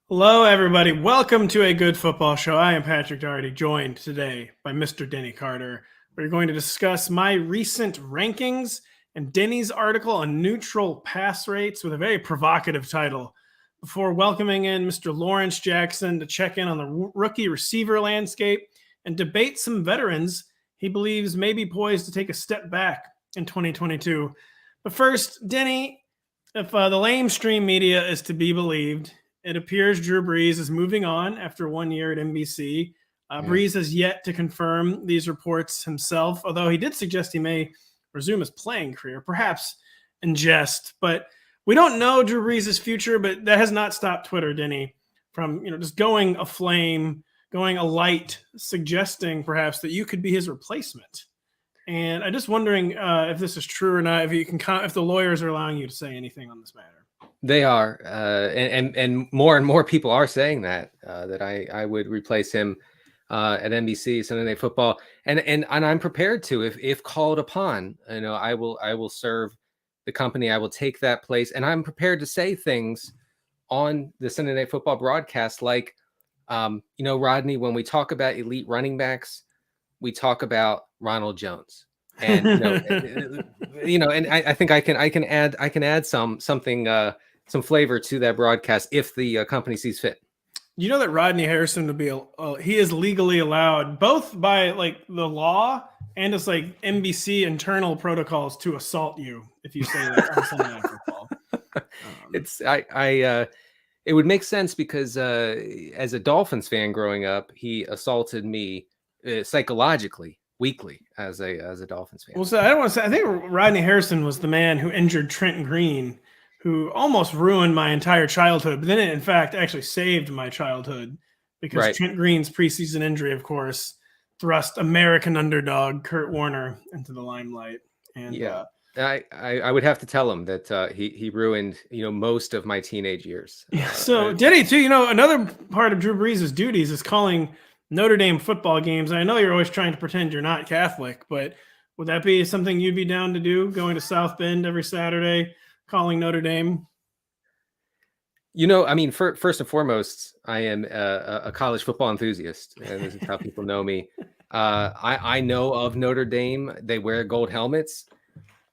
Hello, everybody. Welcome to A Good Football Show. I am Patrick Doherty, joined today by Mr. Denny Carter. We're going to discuss my recent rankings and Denny's article on neutral pass rates with a very provocative title. Before welcoming in Mr. Lawrence Jackson to check in on the rookie receiver landscape and debate some veterans he believes may be poised to take a step back in 2022. But first, Denny, if the lamestream media is to be believed, it appears Drew Brees is moving on after 1 year at NBC. Brees has yet to confirm these reports himself, although he did suggest he may resume his playing career, perhaps in jest. But we don't know Drew Brees' future, but that has not stopped Twitter, Denny, from just going aflame, going alight, suggesting perhaps that you could be his replacement. And I'm just wondering if this is true or not, if the lawyers are allowing you to say anything on this matter. They are, and more people are saying that I would replace him at NBC Sunday Night Football, and I'm prepared to if called upon. I will serve the company. I will take that place, and I'm prepared to say things on the Sunday Night Football broadcast, like, Rodney, when we talk about elite running backs, we talk about Ronald Jones, and and I think I can add something. Some flavor to that broadcast if the company sees fit. You know that Rodney Harrison would be he is legally allowed both by the law and it's NBC internal protocols to assault you if you say that on Sunday Night Football. It would make sense because as a Dolphins fan growing up, he assaulted me psychologically weekly as a Dolphins fan. Well, so I don't want to say, I think Rodney Harrison was the man who injured Trent Green, who almost ruined my entire childhood, but then it, in fact, actually saved my childhood because right. Trent Green's preseason injury, of course, thrust American underdog Kurt Warner into the limelight. And I would have to tell him that he ruined most of my teenage years. So Denny too. Another part of Drew Brees' duties is calling Notre Dame football games. I know you're always trying to pretend you're not Catholic, but would that be something you'd be down to do? Going to South Bend every Saturday, calling Notre Dame? First and foremost, I am a college football enthusiast, and this is how people know me. I know of Notre Dame. They wear gold helmets.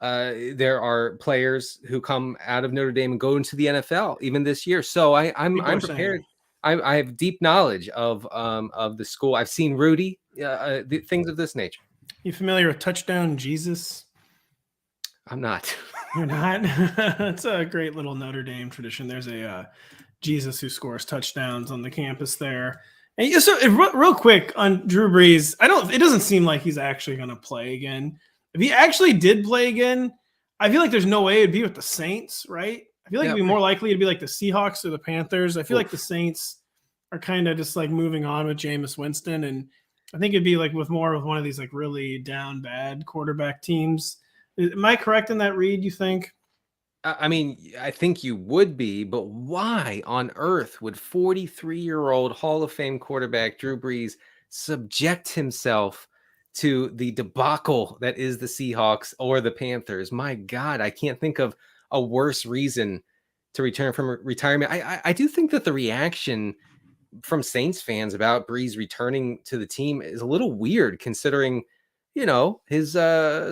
There are players who come out of Notre Dame and go into the NFL even this year. So I'm prepared. I have deep knowledge of the school. I've seen Rudy, things of this nature. You familiar with Touchdown Jesus? I'm not. You're not? That's a great little Notre Dame tradition. There's a Jesus who scores touchdowns on the campus there. And so real quick on Drew Brees, it doesn't seem like he's actually going to play again. If he actually did play again, I feel like there's no way it'd be with the Saints, right? I feel like it'd be more likely to be like the Seahawks or the Panthers. I feel like the Saints are kind of just moving on with Jameis Winston. And I think it'd be with one of these really down bad quarterback teams. Am I correct in that read, you think? I think you would be, but why on earth would 43-year-old Hall of Fame quarterback Drew Brees subject himself to the debacle that is the Seahawks or the Panthers? My God, I can't think of a worse reason to return from retirement. I do think that the reaction from Saints fans about Brees returning to the team is a little weird, considering his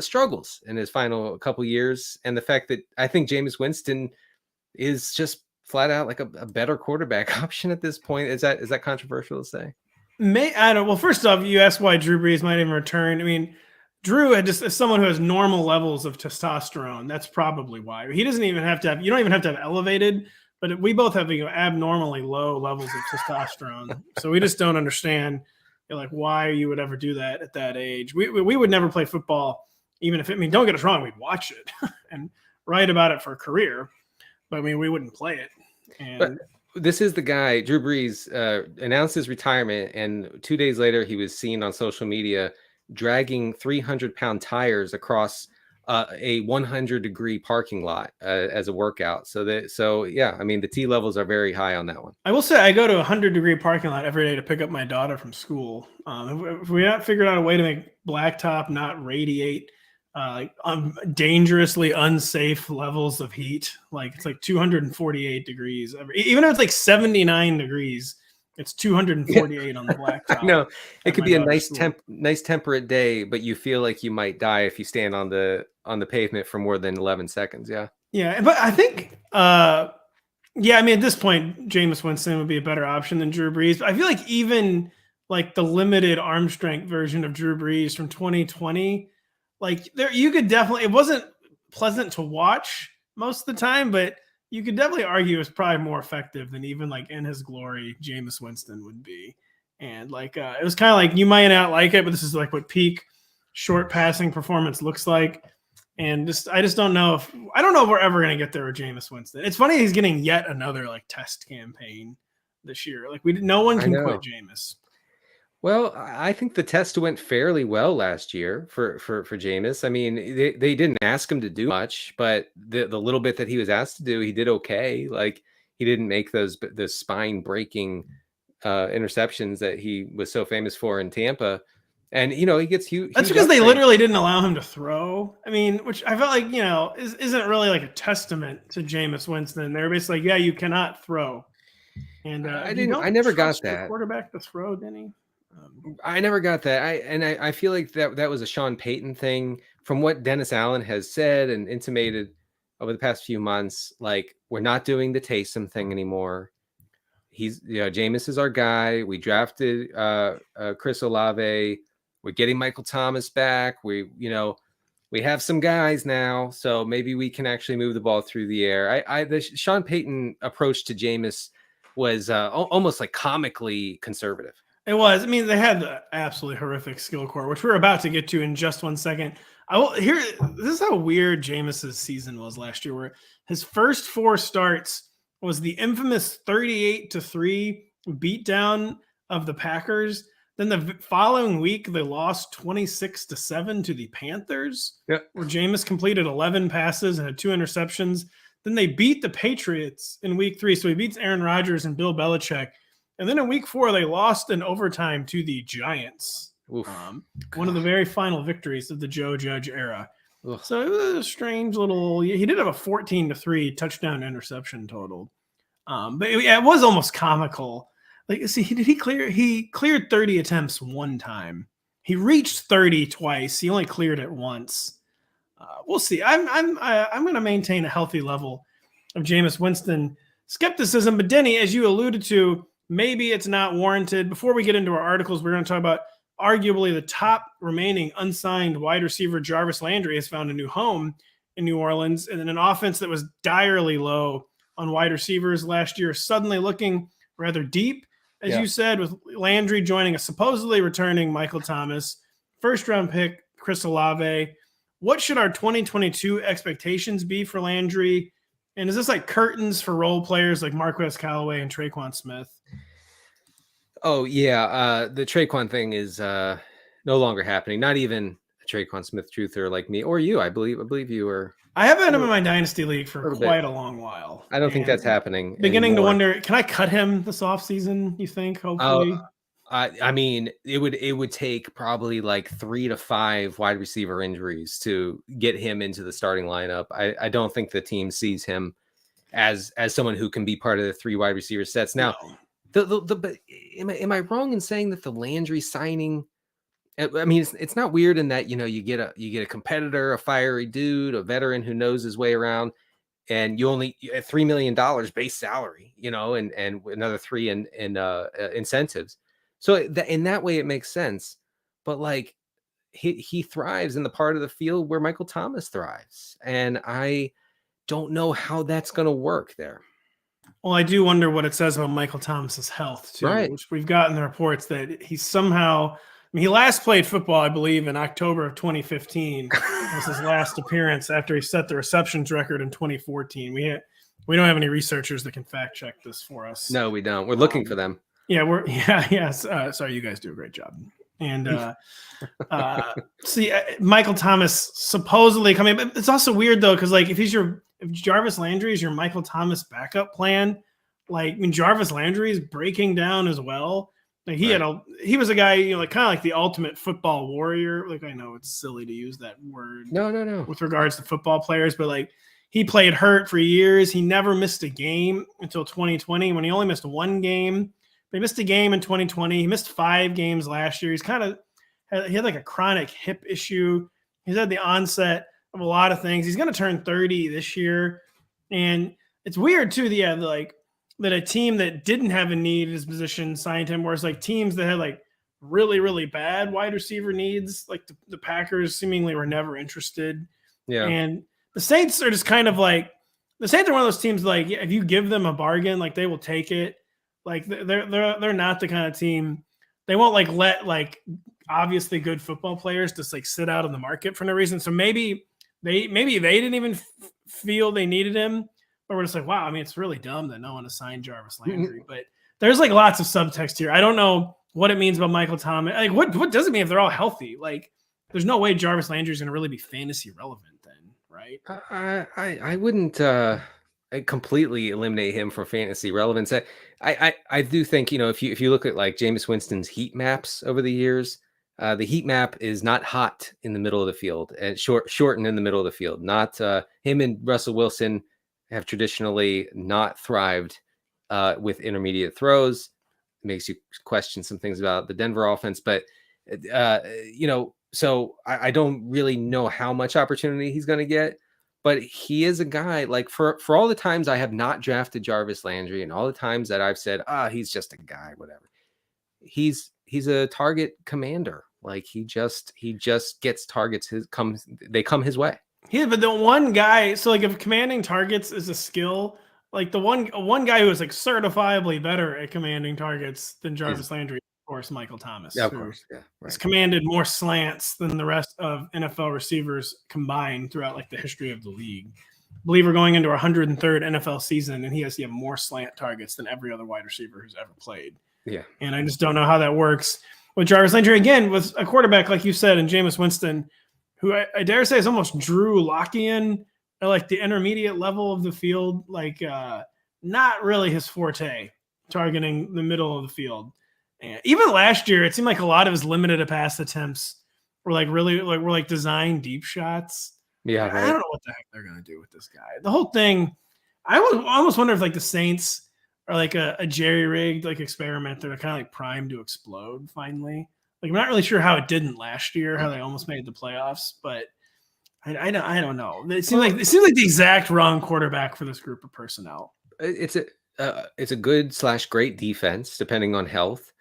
struggles in his final couple years, and the fact that I think Jameis Winston is just flat out a better quarterback option at this point. Is that controversial to say? I don't know. Well, first off, you asked why Drew Brees might even return. I mean, Drew is someone who has normal levels of testosterone. That's probably why. He doesn't even have to have. You don't even have to have elevated, but we both have abnormally low levels of testosterone. So we just don't understand why you would ever do that at that age. We would never play football, even if don't get us wrong, we'd watch it and write about it for a career, but we wouldn't play it. But this is the guy, Drew Brees, announced his retirement, and 2 days later he was seen on social media dragging 300-pound tires across a 100-degree parking lot as a workout. The T levels are very high on that one. I will say I go to a 100-degree parking lot every day to pick up my daughter from school. If we not figured out a way to make blacktop not radiate dangerously unsafe levels of heat. Like it's like 248 degrees. Even if it's like 79 degrees, it's 248 on the blacktop. No, it could be a nice temperate day, but you feel like you might die if you stand on the pavement for more than 11 seconds. Yeah. Yeah, but I think I mean, at this point, Jameis Winston would be a better option than Drew Brees. But I feel like even like the limited arm strength version of Drew Brees from 2020, like you could definitely, it wasn't pleasant to watch most of the time, but you could definitely argue it was probably more effective than even like in his glory, Jameis Winston would be. And like, it was kind of like, you might not like it, but this is like what peak short passing performance looks like. And I just don't know if we're ever going to get there with Jameis Winston. It's funny he's getting yet another like test campaign this year. Like no one can quit Jameis. Well, I think the test went fairly well last year for Jameis. I mean, they didn't ask him to do much, but the little bit that he was asked to do, he did okay. Like he didn't make those spine breaking interceptions that he was so famous for in Tampa. And, he gets huge. That's because they literally didn't allow him to throw. I mean, which I felt like, isn't really like a testament to Jameis Winston. They're basically like, yeah, you cannot throw. And I never got that. Quarterback to throw, Denny. I never got that. I feel like that was a Sean Payton thing. From what Dennis Allen has said and intimated over the past few months, like we're not doing the Taysom thing anymore. He's, Jameis is our guy. We drafted Chris Olave. We're getting Michael Thomas back. We have some guys now, so maybe we can actually move the ball through the air. The Sean Payton approach to Jameis was almost like comically conservative. It was. I mean, they had the absolutely horrific skill core, which we're about to get to in just 1 second. This is how weird Jameis's season was last year, where his first 4 starts was the infamous 38-3 beatdown of the Packers. Then the following week, they lost 26-7 to the Panthers, where Jameis completed 11 passes and had 2 interceptions. Then they beat the Patriots in week 3. So he beats Aaron Rodgers and Bill Belichick. And then in week 4, they lost in overtime to the Giants. One of the very final victories of the Joe Judge era. Ugh. So it was a strange little – he did have a 14-3 touchdown interception total. But it was almost comical. Like, see, he cleared 30 attempts one time. He reached 30 twice. He only cleared it once. We'll see. I'm going to maintain a healthy level of Jameis Winston skepticism. But Denny, as you alluded to, maybe it's not warranted. Before we get into our articles, we're going to talk about arguably the top remaining unsigned wide receiver. Jarvis Landry has found a new home in New Orleans, and then an offense that was direly low on wide receivers last year, suddenly looking rather deep. As you said, with Landry joining a supposedly returning Michael Thomas, first-round pick Chris Olave. What should our 2022 expectations be for Landry? And is this like curtains for role players like Marquez Callaway and Traquan Smith? Oh, yeah. The Traquan thing is no longer happening. Not even a Traquan Smith truther like me or you. I believe you were. I have had him in my dynasty league for quite a long while. I don't think that's happening. Beginning to wonder, can I cut him this offseason, you think, hopefully? I mean, it would take probably like 3 to 5 wide receiver injuries to get him into the starting lineup. I don't think the team sees him as someone who can be part of the 3 wide receiver sets. Now, but am I wrong in saying that the Landry signing? I mean, it's not weird in that, you get a competitor, a fiery dude, a veteran who knows his way around, and you only $3 million base salary, and another 3 in incentives. So in that way, it makes sense. But like he thrives in the part of the field where Michael Thomas thrives, and I don't know how that's going to work there. Well, I do wonder what it says about Michael Thomas's health too, right. Which we've gotten the reports that he somehow. I mean, he last played football, I believe, in October of 2015. That was his last appearance after he set the receptions record in 2014. We don't have any researchers that can fact check this for us. No, we don't. We're looking for them. Yeah. Sorry, you guys do a great job. And see, Michael Thomas supposedly coming, but it's also weird though, because like if Jarvis Landry is your Michael Thomas backup plan, like I mean Jarvis Landry is breaking down as well. Like he was a guy, like kind of like the ultimate football warrior. Like, I know it's silly to use that word No. with regards to football players, but like he played hurt for years. He never missed a game until 2020 when he only missed one game. But he missed a game in 2020. He missed 5 games last year. He had like a chronic hip issue. He's had the onset of a lot of things. He's going to turn 30 this year. And it's weird too, that a team that didn't have a need at his position signed him, whereas like teams that had like really, really bad wide receiver needs, like the Packers seemingly were never interested. Yeah. And the Saints are just kind of like, the Saints are one of those teams like, if you give them a bargain, like they will take it. Like they're not the kind of team, they won't like let like obviously good football players just like sit out on the market for no reason. So maybe they didn't even feel they needed him. Or we're just like, wow, I mean, it's really dumb that no one assigned Jarvis Landry. But there's like lots of subtext here. I don't know what it means about Michael Thomas. Like, what does it mean if they're all healthy? Like, there's no way Jarvis Landry is going to really be fantasy relevant then, right? I wouldn't completely eliminate him for fantasy relevance. I do think, if you look at like Jameis Winston's heat maps over the years, the heat map is not hot in the middle of the field and shortened in the middle of the field. Not him and Russell Wilson have traditionally not thrived with intermediate throws. It makes you question some things about the Denver offense, but so I don't really know how much opportunity he's going to get, but he is a guy like for all the times I have not drafted Jarvis Landry and all the times that I've said, he's just a guy, whatever. He's a target commander. Like he just gets targets. They come his way. Yeah, but the one guy, so like if commanding targets is a skill, like the one guy who is like certifiably better at commanding targets than Jarvis Landry, of course, Michael Thomas. Yeah, of course. Yeah, right. Has commanded more slants than the rest of NFL receivers combined throughout like the history of the league. I believe we're going into our 103rd NFL season, and he has more slant targets than every other wide receiver who's ever played. Yeah. And I just don't know how that works with Jarvis Landry. Again, with a quarterback, like you said, and Jameis Winston, who I dare say is almost Drew Lockean at like the intermediate level of the field, like not really his forte, targeting the middle of the field. And even last year, it seemed like a lot of his limited pass attempts were like really like designed deep shots. Yeah, right. I don't know what the heck they're gonna do with this guy. The whole thing, I almost wonder if like the Saints are like a jerry-rigged like experiment. They're kind of like primed to explode finally. Like I'm not really sure how it didn't last year, how they almost made the playoffs, but I don't know. It seems like the exact wrong quarterback for this group of personnel. It's a good / great defense depending on health.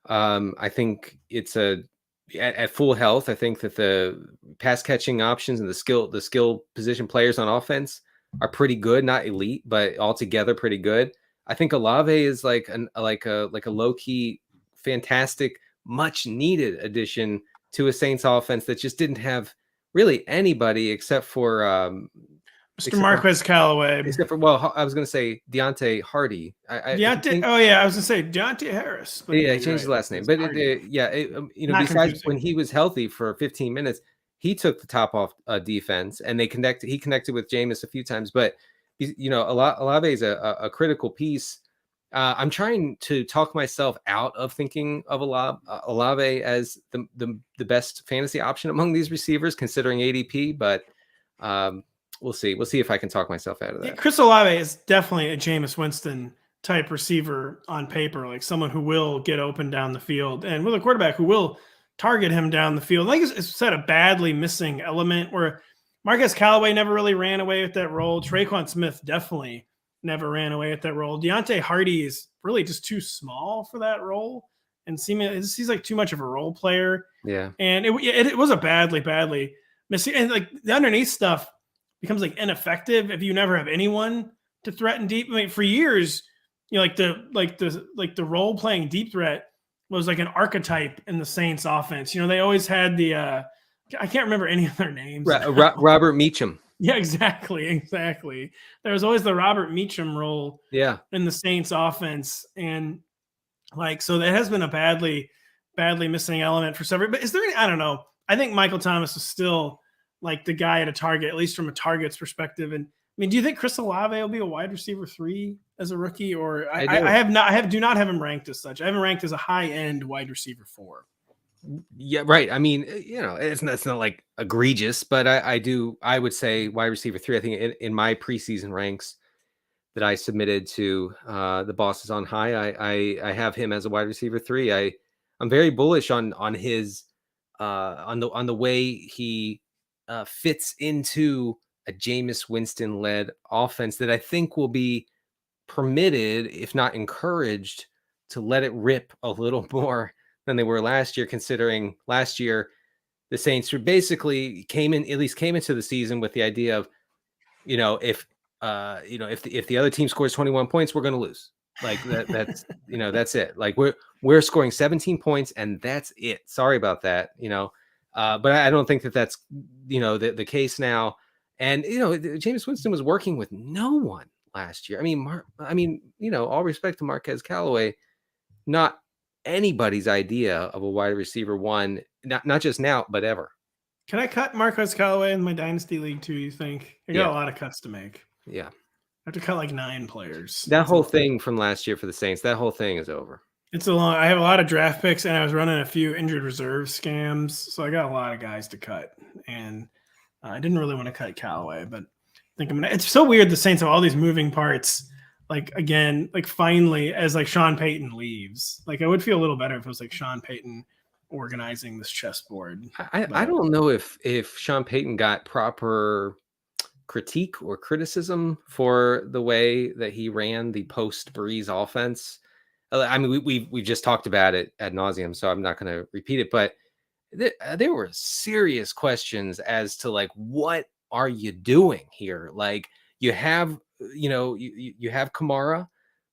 I think it's at full health. I think that the pass catching options and the skill position players on offense are pretty good, not elite, but altogether pretty good. I think Olave is like a low key, fantastic, much needed addition to a Saints offense that just didn't have really anybody except for Mr. Marquez Callaway. Except for, I was going to say Deontay Hardy. I was going to say Deontay Harris. But yeah, he changed his last name. But besides when he was healthy for 15 minutes, he took the top off defense, and he connected with Jameis a few times. But Olave is a critical piece. I'm trying to talk myself out of thinking of Olave as the best fantasy option among these receivers, considering ADP. But we'll see. We'll see if I can talk myself out of that. Yeah, Chris Olave is definitely a Jameis Winston type receiver on paper, like someone who will get open down the field, and with a quarterback who will target him down the field. Like it's said, a badly missing element where Marquez Callaway never really ran away with that role. Traquan Smith definitely never ran away with that role. Deontay Hardy is really just too small for that role, and he's like too much of a role player. Yeah, and it was a badly missing, and like the underneath stuff becomes like ineffective if you never have anyone to threaten deep. I mean, for years, the role playing deep threat was like an archetype in the Saints offense. They always had the I can't remember any of their names. Robert Meacham. Yeah, exactly. There was always the Robert Meacham role. Yeah, in the Saints offense, and so that has been a badly missing element for several. But is there any? I don't know. I think Michael Thomas is still like the guy at a target, at least from a target's perspective. And mean, do you think Chris Olave will be a wide receiver 3 as a rookie, or I do not have him ranked as such. I have him ranked as a high end wide receiver 4. Yeah, right. I mean, it's not like egregious, but I would say wide receiver 3. I think in my preseason ranks that I submitted to the bosses on high, I have him as a wide receiver 3. I'm very bullish on his on the way he fits into a Jameis Winston led offense that I think will be permitted, if not encouraged, to let it rip a little more than they were last year, considering last year the Saints basically came into the season with the idea of, if the other team scores 21 points, we're going to lose. Like that's that's it. Like we're scoring 17 points and that's it. Sorry about that. But I don't think that's the case now. And Jameis Winston was working with no one last year. I mean, all respect to Marquez Callaway, not anybody's idea of a wide receiver 1, not just now, but ever. Can I cut Marquez Callaway in my dynasty league too? You think? I got a lot of cuts to make. Yeah, I have to cut like 9 players. That whole thing from last year for the Saints, that whole thing is over. I have a lot of draft picks, and I was running a few injured reserve scams, so I got a lot of guys to cut. And I didn't really want to cut Callaway, but I think it's so weird. The Saints have all these moving parts. Like again, like finally, as like Sean Payton leaves, like I would feel a little better if it was like Sean Payton organizing this chessboard. I don't know if Sean Payton got proper critique or criticism for the way that he ran the post Brees offense. I mean, we just talked about it ad nauseum, so I'm not going to repeat it. But there were serious questions as to like, what are you doing here? Like you have you have Kamara,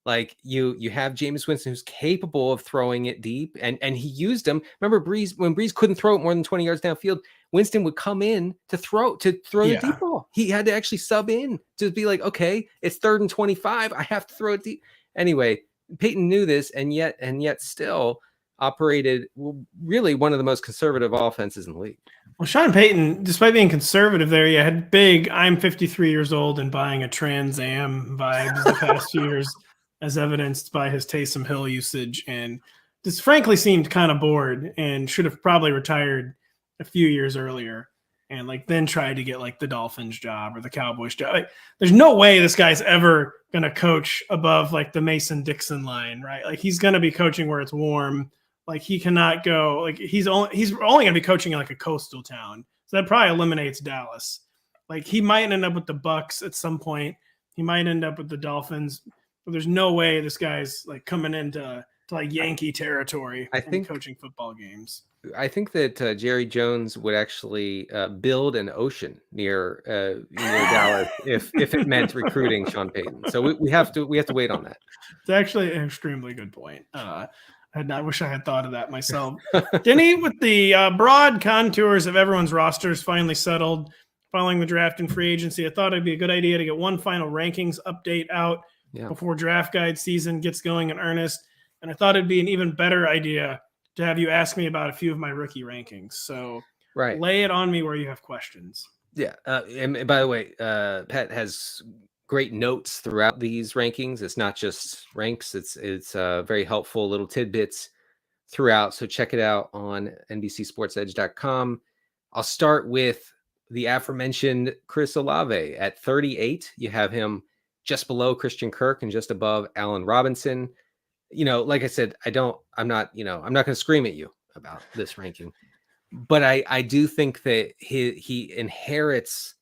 like you have Jameis Winston, who's capable of throwing it deep, and he used them. Remember when Brees couldn't throw it more than 20 yards downfield, Winston would come in to throw the deep ball. He had to actually sub in to be like, okay, it's 3rd and 25, I have to throw it deep. Anyway, Peyton knew this, and yet still operated really one of the most conservative offenses in the league. Well, Sean Payton, despite being conservative there, he had big I'm 53 years old and buying a Trans Am vibes the past few years, as evidenced by his Taysom Hill usage, and just frankly seemed kind of bored and should have probably retired a few years earlier and like then tried to get like the Dolphins job or the Cowboys job. Like, there's no way this guy's ever going to coach above like the Mason-Dixon line, right? Like he's going to be coaching where it's warm. Like he cannot go, like he's only going to be coaching in like a coastal town. So that probably eliminates Dallas. Like he might end up with the Bucks at some point. He might end up with the Dolphins, but there's no way this guy's like coming into like Yankee territory. I think coaching football games. I think that Jerry Jones would actually build an ocean near Dallas if it meant recruiting Sean Payton. So we have to wait on that. It's actually an extremely good point. I wish I had thought of that myself. Denny, with the broad contours of everyone's rosters finally settled following the draft and free agency, I thought it'd be a good idea to get one final rankings update out before draft guide season gets going in earnest. And I thought it'd be an even better idea to have you ask me about a few of my rookie rankings. So lay it on me where you have questions. Yeah. And by the way, Pat has great notes throughout these rankings. It's not just ranks. It's very helpful little tidbits throughout. So check it out on NBCSportsEdge.com. I'll start with the aforementioned Chris Olave at 38. You have him just below Christian Kirk and just above Allen Robinson. Like I said, I'm not going to scream at you about this ranking, but I do think that he inherits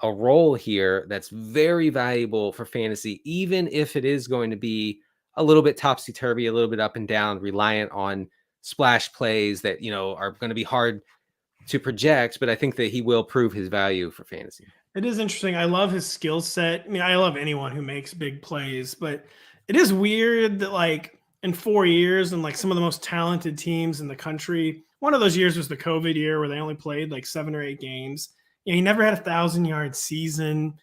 a role here that's very valuable for fantasy, even if it is going to be a little bit topsy-turvy, a little bit up and down, reliant on splash plays that, are going to be hard to project, but I think that he will prove his value for fantasy. It is interesting. I love his skill set. I mean, I love anyone who makes big plays, but it is weird that like in 4 years and like some of the most talented teams in the country, one of those years was the COVID year where they only played like 7 or 8 games. He never had 1,000-yard season.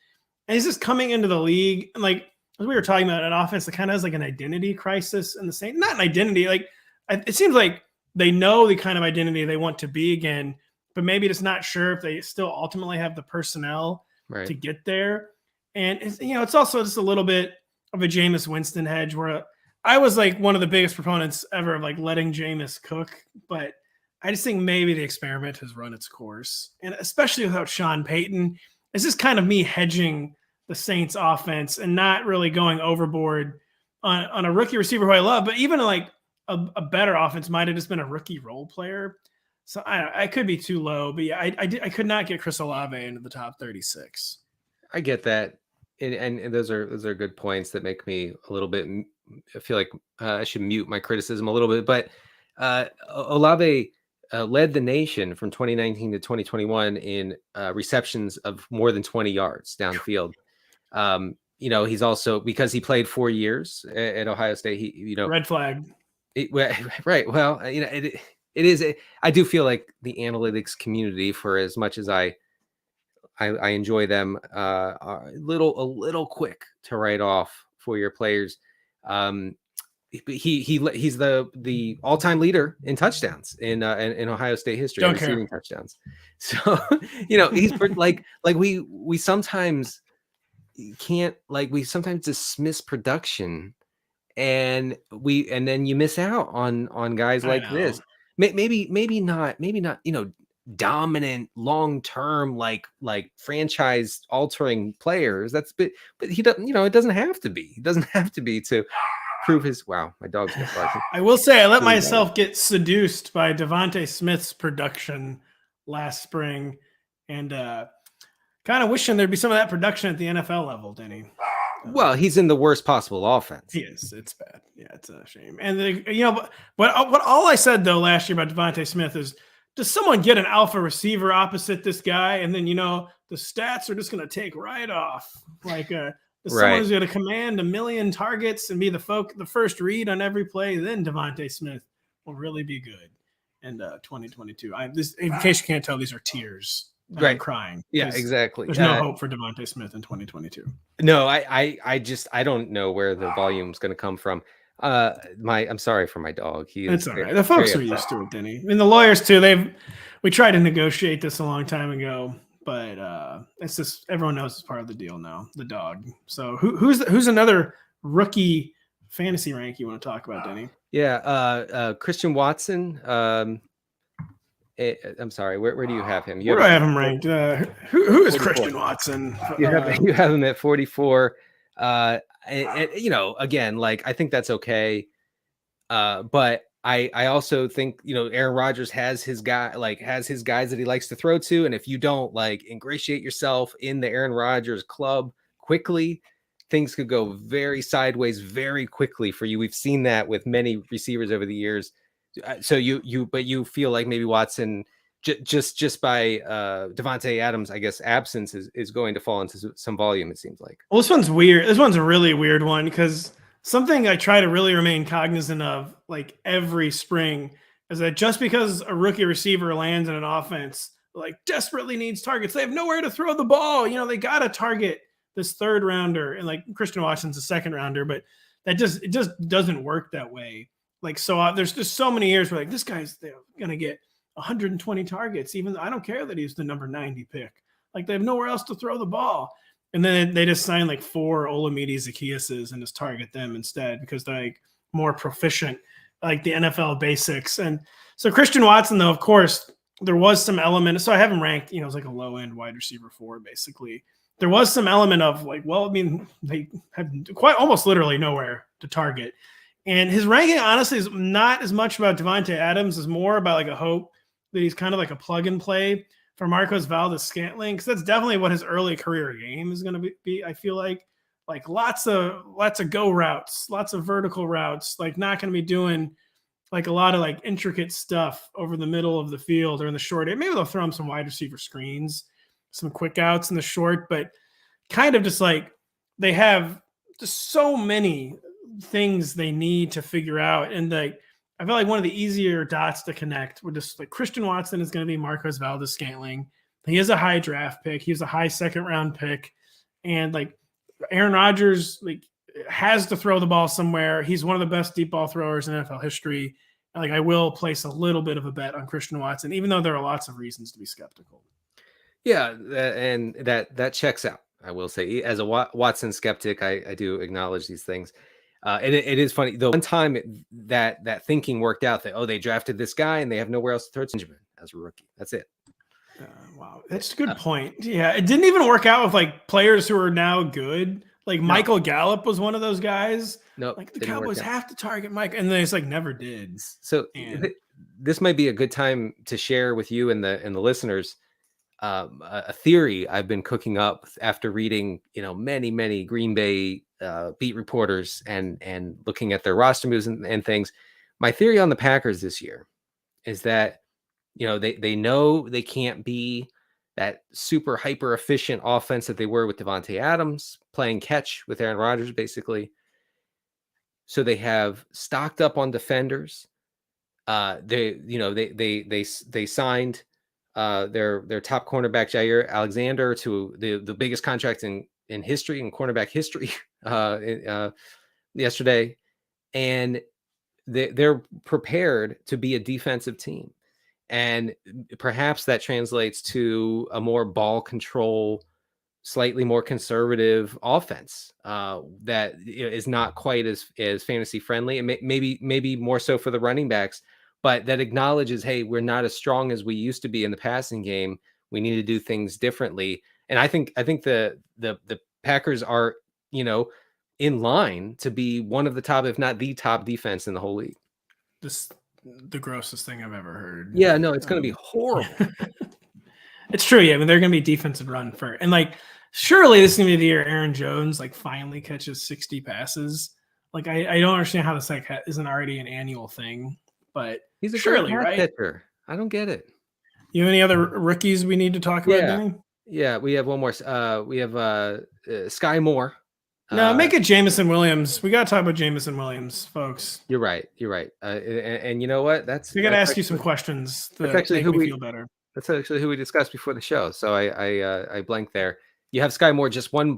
And he's just coming into the league. And like, as we were talking about, an offense that kind of has like an identity crisis in the same, not an identity. Like, it seems like they know the kind of identity they want to be again, but maybe just not sure if they still ultimately have the personnel to get there. And it's also just a little bit of a Jameis Winston hedge where I was like one of the biggest proponents ever of like letting Jameis cook, but I just think maybe the experiment has run its course. And especially without Sean Payton, it's just kind of me hedging the Saints offense and not really going overboard on a rookie receiver who I love, but even like a better offense might have just been a rookie role player. So I could be too low, but yeah, I could not get Chris Olave into the top 36. I get that. And those are good points that make me a little bit, I feel like I should mute my criticism a little bit, but Olave led the nation from 2019 to 2021 in receptions of more than 20 yards downfield. He's also, because he played 4 years at Ohio State, red flag. Right. Well, it is. I do feel like the analytics community, for as much as I enjoy them, are a little quick to write off for your players. He's the all-time leader in touchdowns in Ohio State history, receiving touchdowns. So he's like we sometimes can't, like, we sometimes dismiss production, and then you miss out on guys like this. Maybe not dominant long-term like franchise altering players. But he doesn't, it doesn't have to be. He doesn't have to be to prove his. Wow, my dog's just barking. I will say I let myself get seduced by Devontae Smith's production last spring, and kind of wishing there'd be some of that production at the NFL level, Denny. Well, he's in the worst possible offense. He is. It's bad. Yeah, it's a shame. And but all I said though last year about Devontae Smith is, does someone get an alpha receiver opposite this guy, and then the stats are just going to take right off? Like someone who's going to command 1 million targets and be the first read on every play, then Devontae Smith will really be good. And 2022. In case you can't tell, these are tears. I'm crying. Yeah, exactly. There's no hope for Devontae Smith in 2022. No, I don't know where the volume's going to come from. I'm sorry for my dog. It's all right. The folks are used to it, Denny. I mean, the lawyers too. We tried to negotiate this a long time ago, but it's just, everyone knows it's part of the deal now. The dog. So who's another rookie fantasy rank you want to talk about, Denny? Yeah, Christian Watson. I'm sorry. Where do you have him? Where do I have him ranked? Who is 44. Christian Watson? You have him at 44. Again, like, I think that's okay. But I also think, Aaron Rodgers has his guys that he likes to throw to. And if you don't ingratiate yourself in the Aaron Rodgers club quickly, things could go very sideways very quickly for you. We've seen that with many receivers over the years. So you feel like maybe Watson just by Devontae Adams, I guess, absence is going to fall into some volume, it seems like. Well, this one's weird. This one's a really weird one, because something I try to really remain cognizant of every spring is that just because a rookie receiver lands in an offense desperately needs targets, they have nowhere to throw the ball. They got to target this third rounder, and Christian Watson's a second rounder, but it just doesn't work that way. There's just so many years where this guy's going to get 120 targets, even though I don't care that he's the number 90 pick. They have nowhere else to throw the ball. And then they just sign 4 Olamide Zacchaeuses and just target them instead, because they're more proficient, the NFL basics. And so Christian Watson, though, of course, there was some element. So I have him ranked, it's a low end wide receiver 4, basically. There was some element of they have quite almost literally nowhere to target. And his ranking, honestly, is not as much about Devontae Adams, is more about a hope that he's kind of a plug and play for Marquez Valdes-Scantling, because that's definitely what his early career game is going to be. I feel like lots of go routes, lots of vertical routes, not going to be doing a lot of intricate stuff over the middle of the field or in the short. Maybe they'll throw him some wide receiver screens, some quick outs in the short, but kind of just they have just so many things they need to figure out. And I feel like one of the easier dots to connect with just Christian Watson is going to be Marquez Valdes-Scantling. He is a high draft pick. He was a high second round pick. And Aaron Rodgers has to throw the ball somewhere. He's one of the best deep ball throwers in NFL history. I will place a little bit of a bet on Christian Watson, even though there are lots of reasons to be skeptical. Yeah, and that checks out. I will say, as a Watson skeptic, I do acknowledge these things. And it is funny, the one time that thinking worked out, that, they drafted this guy and they have nowhere else to throw, Benjamin as a rookie. That's it. Wow, that's a good point. Yeah, it didn't even work out with like players who are now good. Like Michael Gallup was one of those guys. No, like the Cowboys have to target Mike, and they just like never did. So this might be a good time to share with you and the listeners a theory I've been cooking up after reading, many Green Bay beat reporters and looking at their roster moves and things. My theory on the Packers this year is that, they know they can't be that super hyper efficient offense that they were with Devontae Adams playing catch with Aaron Rodgers, basically. So they have stocked up on defenders. They signed their top cornerback Jair Alexander to the biggest contract in history, in cornerback history, yesterday, and they're prepared to be a defensive team. And perhaps that translates to a more ball control, slightly more conservative offense that is not quite as fantasy friendly, and maybe more so for the running backs, but that acknowledges, hey, we're not as strong as we used to be in the passing game. We need to do things differently. And I think the Packers are, in line to be one of the top, if not the top defense in the whole league. The grossest thing I've ever heard. Yeah, no, it's going to be horrible. It's true. Yeah, I mean, they're going to be defensive run for, and like, surely this is going to be the year Aaron Jones like finally catches 60 passes. Like, I don't understand how this like isn't already an annual thing, but he's a surely great right. Catcher. I don't get it. You have any other rookies we need to talk about? Denny? Yeah, we have one more. We have Sky Moore. No, make it Jameson Williams. We got to talk about Jameson Williams, folks. You're right. And you know what? We got to ask you some questions that actually make me feel better. That's actually who we discussed before the show. So I blanked there. You have Sky Moore just one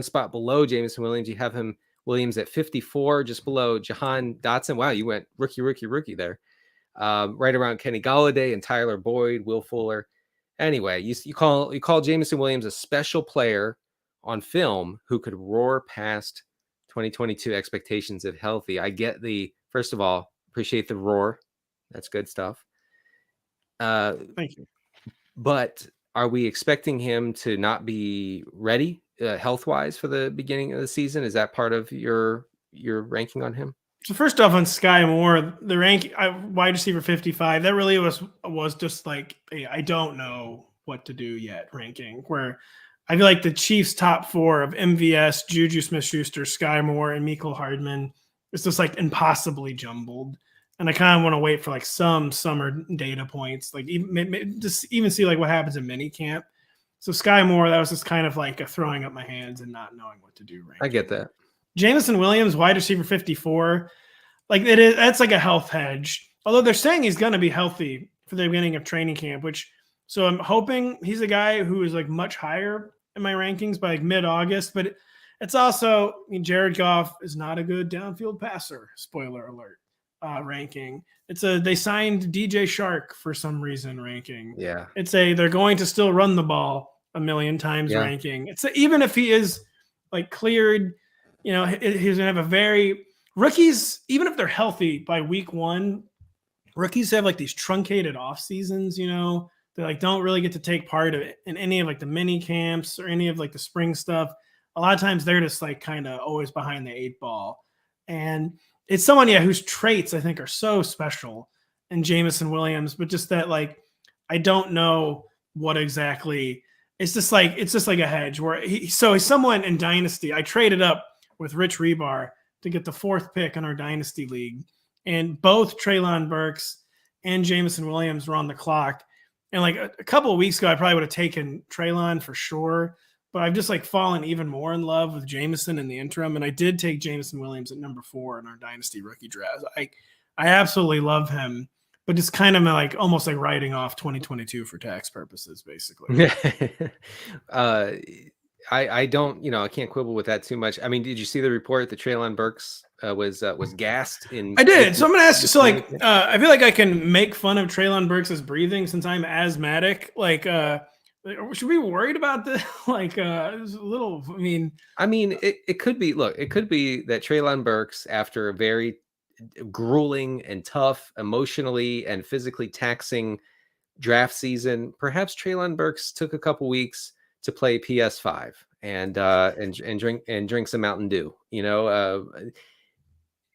spot below Jameson Williams. You have him Williams at 54, just below Jahan Dotson. Wow, you went rookie there. Right around Kenny Golladay and Tyler Boyd, Will Fuller. Anyway, you call Jameson Williams a special player on film who could roar past 2022 expectations if healthy. I get first of all, appreciate the roar. That's good stuff. Thank you. But are we expecting him to not be ready health-wise for the beginning of the season? Is that part of your ranking on him? So first off, on Sky Moore, the rank wide receiver 55, that really was just like I don't know what to do yet ranking, where I feel like the Chiefs' top four of MVS, Juju Smith-Schuster, Sky Moore, and Mecole Hardman is just like impossibly jumbled. And I kind of want to wait for like some summer data points, like even see like what happens in minicamp. So Sky Moore, that was just kind of like a throwing up my hands and not knowing what to do. Ranking. I get that. Jameson Williams, wide receiver 54, like that's like a health hedge. Although they're saying he's going to be healthy for the beginning of training camp, so I'm hoping he's a guy who is like much higher in my rankings by like mid-August. But it's also, Jared Goff is not a good downfield passer. Spoiler alert. Ranking. They signed DJ Shark for some reason ranking. Yeah. They're going to still run the ball a million times ranking. Even if he is like cleared, he's gonna have rookies, even if they're healthy by week one, rookies have like these truncated off seasons, they like don't really get to take part of it in any of like the mini camps or any of like the spring stuff. A lot of times they're just like kind of always behind the 8 ball. And it's someone, whose traits I think are so special in Jameson Williams, but just that like I don't know what exactly. It's just like a hedge where he's someone in Dynasty. I traded up with Rich Rebar to get the 4th pick in our Dynasty League, and both Treylon Burks and Jameson Williams were on the clock. And like a couple of weeks ago, I probably would have taken Treylon for sure. But I've just like fallen even more in love with Jameson in the interim. And I did take Jameson Williams at number 4 in our Dynasty rookie draft. I absolutely love him, but it's kind of like almost like writing off 2022 for tax purposes, basically. I don't, I can't quibble with that too much. I mean, did you see the report that Treylon Burks was gassed in? I did. So I'm going to ask you. So like, I feel like I can make fun of Treylon Burks' breathing since I'm asthmatic. Like, Should we be worried about this? Like, it's a little. I mean, it could be. Look, it could be that Treylon Burks, after a very grueling and tough, emotionally and physically taxing draft season, perhaps Treylon Burks took a couple weeks to play PS5 and drink some Mountain Dew. And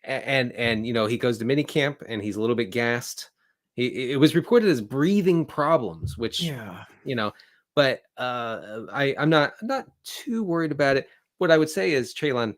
he goes to minicamp and he's a little bit gassed. It was reported as breathing problems, which but I'm not too worried about it. What I would say is Treylon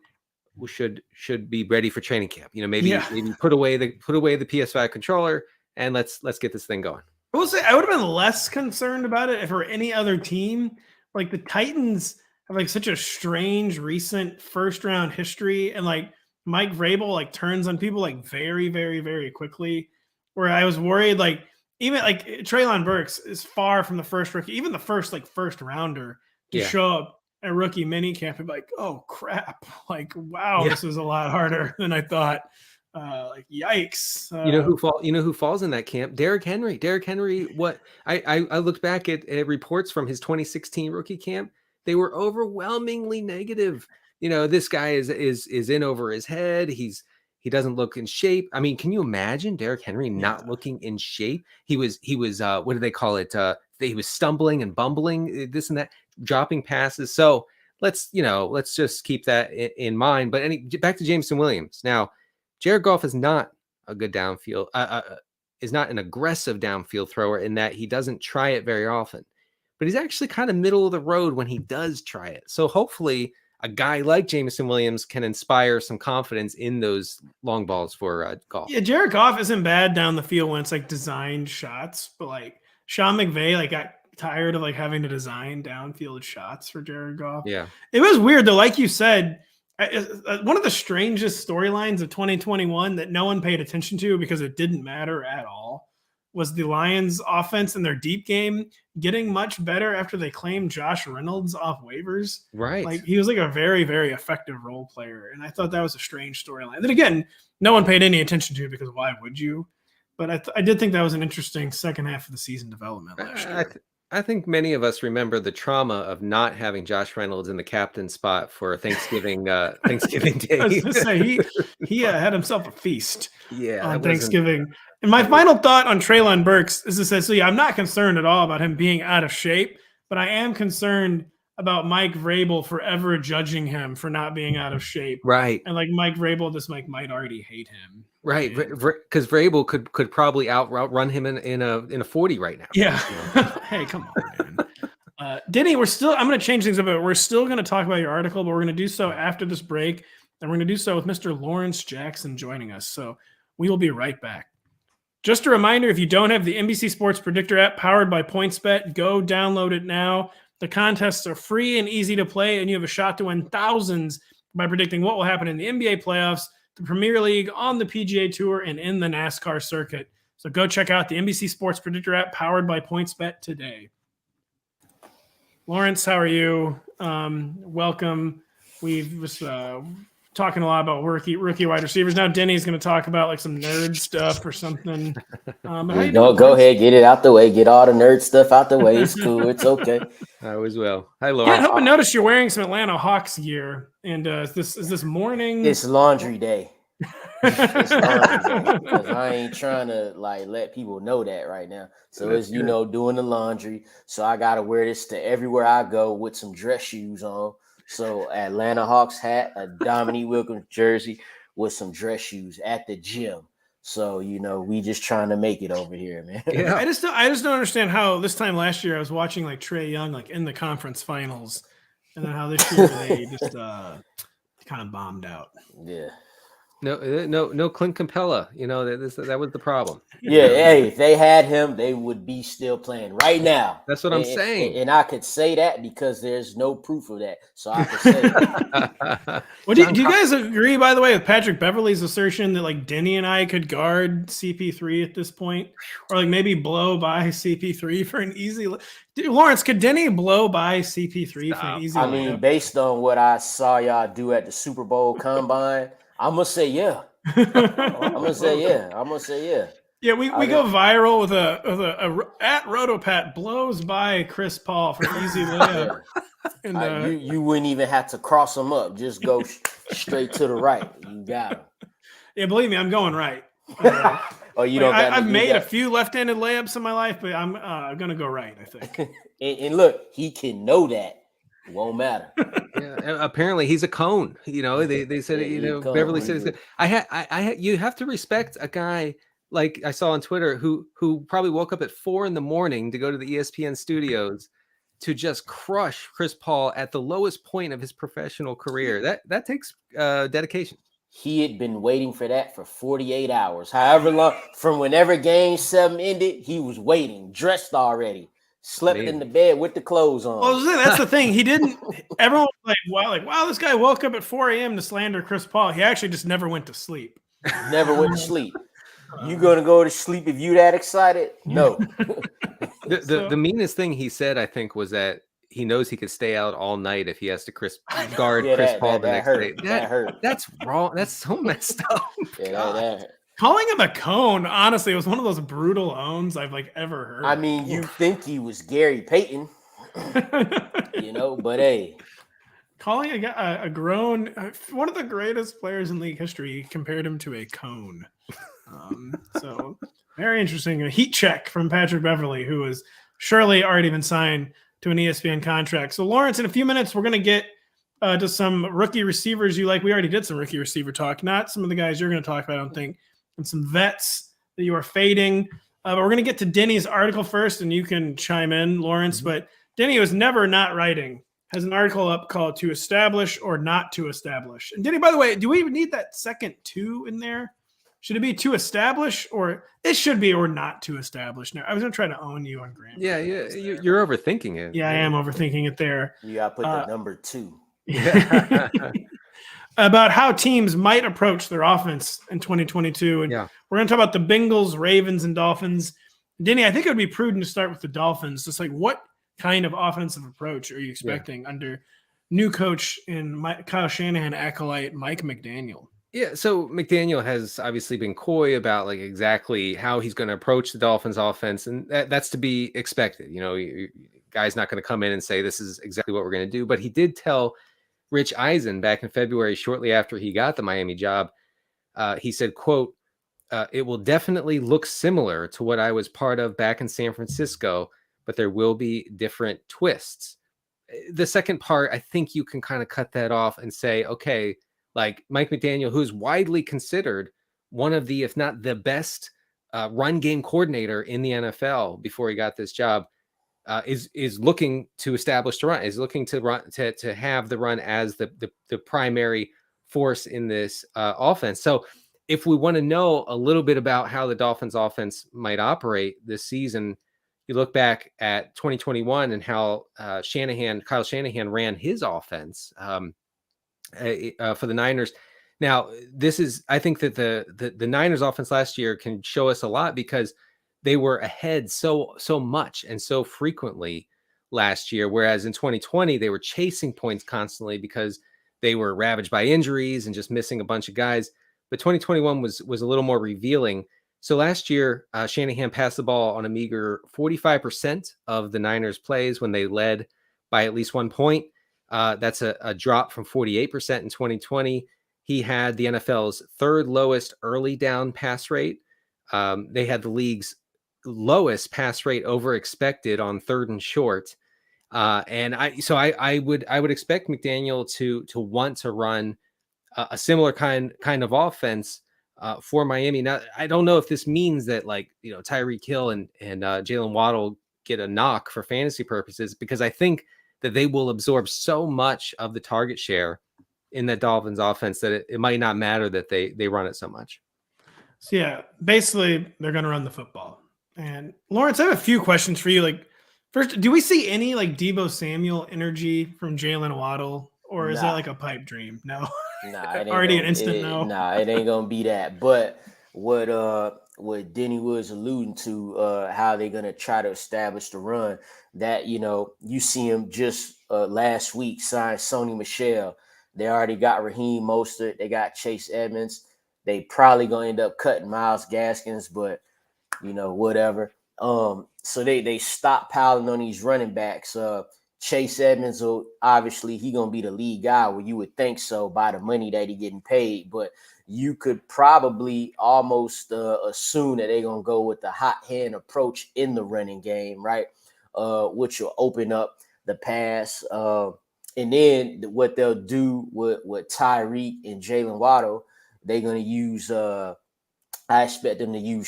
should be ready for training camp. Maybe put away the PS5 controller and let's get this thing going. I will say I would have been less concerned about it if it were any other team. Like the Titans have like such a strange recent first round history, and like Mike Vrabel like turns on people like very, very, very quickly. Where I was worried, like even like Treylon Burks is far from the first rookie, even the first rounder to show up at rookie minicamp and be like, oh crap, like wow, this was a lot harder than I thought. Like yikes. Who falls in that camp? Derrick Henry. What I looked back at reports from his 2016 rookie camp. They were overwhelmingly negative. This guy is in over his head. He doesn't look in shape. I mean, can you imagine Derrick Henry not looking in shape? He was what do they call it? He was stumbling and bumbling, this and that, dropping passes. So let's just keep that in mind. But back to Jameson Williams. Now, Jared Goff is not a good downfield, is not an aggressive downfield thrower in that he doesn't try it very often, but he's actually kind of middle of the road when he does try it. So hopefully a guy like Jameson Williams can inspire some confidence in those long balls for Goff. Yeah, Jared Goff isn't bad down the field when it's like designed shots, but like Sean McVay like got tired of like having to design downfield shots for Jared Goff. Yeah, it was weird though, like you said. One of the strangest storylines of 2021 that no one paid attention to because it didn't matter at all was the Lions offense and their deep game getting much better after they claimed Josh Reynolds off waivers. Right. Like he was like a very, very effective role player. And I thought that was a strange storyline that again, no one paid any attention to because why would you? But I did think that was an interesting second half of the season development last year. I think many of us remember the trauma of not having Josh Reynolds in the captain spot for Thanksgiving Day. I was going to say, he had himself a feast on Thanksgiving. And my final thought on Treylon Burks is to say, so yeah, I'm not concerned at all about him being out of shape, but I am concerned about Mike Vrabel forever judging him for not being out of shape. Right. And like Mike Vrabel just might already hate him. Right, because Vrabel could probably outrun him in a 40 right now. Yeah. Hey, come on, man. Denny, I'm going to change things up. We're still going to talk about your article, but we're going to do so after this break, and we're going to do so with Mr. Lawrence Jackson joining us. So we will be right back. Just a reminder, if you don't have the NBC Sports Predictor app powered by PointsBet, go download it now. The contests are free and easy to play, and you have a shot to win thousands by predicting what will happen in the NBA playoffs, the Premier League, on the PGA Tour, and in the NASCAR circuit. So go check out the NBC Sports Predictor app powered by PointsBet today. Lawrence, how are you? Welcome. We've just talking a lot about rookie wide receivers. Now Denny's going to talk about like some nerd stuff or something. Go ahead, get it out the way. Get all the nerd stuff out the way. It's cool. It's okay. I always will. Hi, Laura. Can't help but notice you're wearing some Atlanta Hawks gear. And is this morning? It's laundry day. It's laundry day. 'Cause I ain't trying to like let people know that right now. So it's doing the laundry. So I gotta wear this to everywhere I go with some dress shoes on. So Atlanta Hawks hat, a Dominique Wilkins jersey with some dress shoes at the gym. So, we just trying to make it over here, man. Yeah. I just don't understand how this time last year I was watching like Trae Young like in the conference finals, and then how this year they just kind of bombed out. Yeah. No Clint Capella. That was the problem. Yeah, hey, if they had him, they would be still playing right now. That's what I'm saying. And I could say that because there's no proof of that. So I could say that. Well, do you guys agree, by the way, with Patrick Beverley's assertion that like Denny and I could guard CP3 at this point? Or like maybe blow by CP3 for an easy Lawrence, could Denny blow by CP3 for an easy I mean, based on what I saw y'all do at the Super Bowl Combine, I'm gonna say yeah. I'm gonna say yeah. Yeah, we go viral with a at RotoPat blows by Chris Paul for easy layup. Yeah. You wouldn't even have to cross them up. Just go straight to the right. You got them. Yeah, believe me, I'm going right. Oh, you don't. I've made a few left-handed layups in my life, but I'm gonna go right, I think. and look, he can know that. It won't matter. Yeah, apparently he's a cone. You know, they said Beverley said it's good. I had you have to respect a guy like I saw on Twitter who probably woke up at 4 a.m. to go to the ESPN studios to just crush Chris Paul at the lowest point of his professional career. That takes dedication. He had been waiting for that for 48 hours. However long, from whenever Game 7 ended, he was waiting, dressed already, slept in the bed with the clothes on. Well, that's the thing. He didn't. Everyone was wow, this guy woke up at 4 a.m. to slander Chris Paul. He actually just never went to sleep. Never went to sleep. You gonna go to sleep if you that excited? No. The meanest thing he said, I think, was that he knows he could stay out all night if he has to guard Chris Paul the next day. That hurt. That's wrong. That's so messed up. Calling him a cone, honestly, was one of those brutal owns I've ever heard. I mean, you think he was Gary Payton, but hey. Calling a grown, one of the greatest players in league history, compared him to a cone. So very interesting. A heat check from Patrick Beverley, who has surely already been signed to an ESPN contract. So Lawrence, in a few minutes, we're going to get to some rookie receivers you like. We already did some rookie receiver talk, not some of the guys you're going to talk about, I don't think, and some vets that you are fading. But we're going to get to Denny's article first, and you can chime in, Lawrence. Mm-hmm. But Denny was never not writing. Has an article up called "To Establish or Not to Establish." And Denny, by the way, do we even need that second "to" in there? Should it be "to establish" or it should be "or not to establish"? Now, I was going to try to own you on grammar. Yeah, you're overthinking it. Yeah, I am overthinking it there. You got to put the number 2. About how teams might approach their offense in 2022. And we're going to talk about the Bengals, Ravens, and Dolphins. Denny, I think it would be prudent to start with the Dolphins. Just what kind of offensive approach are you expecting under new coach and Kyle Shanahan acolyte Mike McDaniel? Yeah, so McDaniel has obviously been coy about exactly how he's going to approach the Dolphins offense, and that's to be expected. Guy's not going to come in and say this is exactly what we're going to do, but he did tell Rich Eisen back in February, shortly after he got the Miami job, he said, quote, "It will definitely look similar to what I was part of back in San Francisco, but there will be different twists." The second part, I think you can kind of cut that off and say, okay, Mike McDaniel, who's widely considered one of the, if not the best run game coordinator in the NFL before he got this job, is looking to establish the run, is looking to run to have the run as the primary force in this offense. So if we want to know a little bit about how the Dolphins offense might operate this season, you look back at 2021 and how Kyle Shanahan ran his offense for the Niners. Now, I think that the Niners offense last year can show us a lot because they were ahead so much and so frequently last year, whereas in 2020 they were chasing points constantly because they were ravaged by injuries and just missing a bunch of guys. But 2021 was a little more revealing. So last year, Shanahan passed the ball on a meager 45% of the Niners plays when they led by at least 1 point. That's a drop from 48% in 2020. He had the NFL's third lowest early down pass rate. They had the league's lowest pass rate over expected on 3rd and short. And I would expect McDaniel to want to run a similar kind of offense for Miami. Now, I don't know if this means that Tyreek Hill and Jaylen Waddle get a knock for fantasy purposes, because I think that they will absorb so much of the target share in that Dolphins offense that it might not matter that they run it so much. So yeah, basically they're going to run the football. And Lawrence, I have a few questions for you. First, do we see any Deebo Samuel energy from Jaylen Waddle, or is that a pipe dream? No. Nah, it ain't already an instant no. Nah, it ain't gonna be that. But what Denny was alluding to, how they're gonna try to establish the run, that you see him just last week sign Sony Michel. They already got Raheem Mostert. They got Chase Edmonds. They probably gonna end up cutting Myles Gaskins, but whatever. So they stop piling on these running backs. Chase Edmonds obviously he gonna be the lead guy. Well, you would think so by the money that he getting paid, but you could probably almost assume that they're gonna go with the hot hand approach in the running game, right? Which will open up the pass. And then what they'll do with Tyreek and Jaylen Waddle, they're gonna use. I expect them to use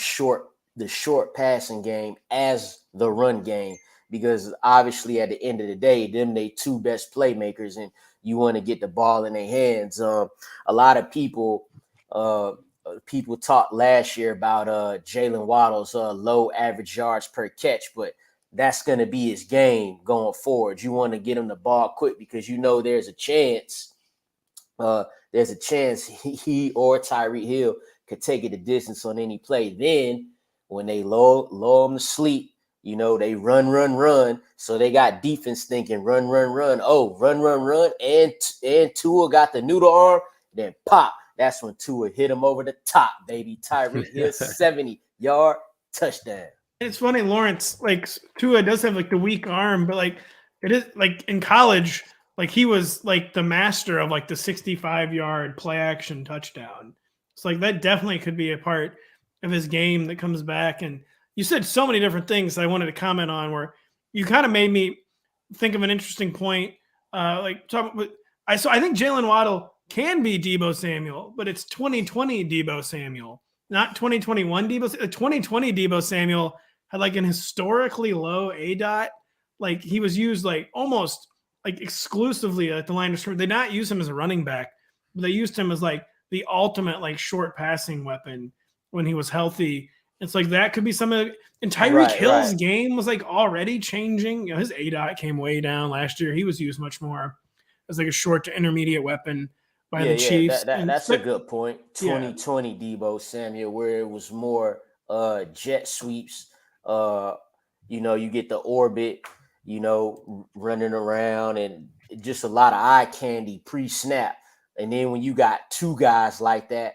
the short passing game as the run game, because obviously at the end of the day, them they two best playmakers, and you want to get the ball in their hands. A lot of people talked last year about Jaylen Waddle's low average yards per catch, but that's going to be his game going forward. You want to get him the ball quick because there's a chance he or Tyreek Hill could take it a distance on any play. Then when they lull them to sleep, they run. So they got defense thinking run. Oh, run. And Tua got the noodle arm. Then pop. That's when Tua hit him over the top, baby. Tyreek Hill 70-yard touchdown. It's funny, Lawrence, like Tua does have like the weak arm, but like it is like in college, like he was like the master of like the 65-yard play action touchdown. So like that definitely could be a part of his game that comes back. And you said so many different things that I wanted to comment on, where you kind of made me think of an interesting point. I think Jaylen Waddle can be Deebo Samuel, but it's 2020 Deebo Samuel, not 2021 Deebo. 2020 Deebo Samuel had like an historically low ADOT. Like he was used like almost like exclusively at the line of scrimmage. They not use him as a running back, but they used him as like the ultimate like short passing weapon when he was healthy. It's like that could be some of and Tyreek Hill's game was like already changing. His ADOT came way down last year. He was used much more as like a short to intermediate weapon by the Chiefs. That's a good point. 2020 Deebo Samuel, where it was more jet sweeps. You get the orbit, running around and just a lot of eye candy pre-snap. And then when you got two guys like that,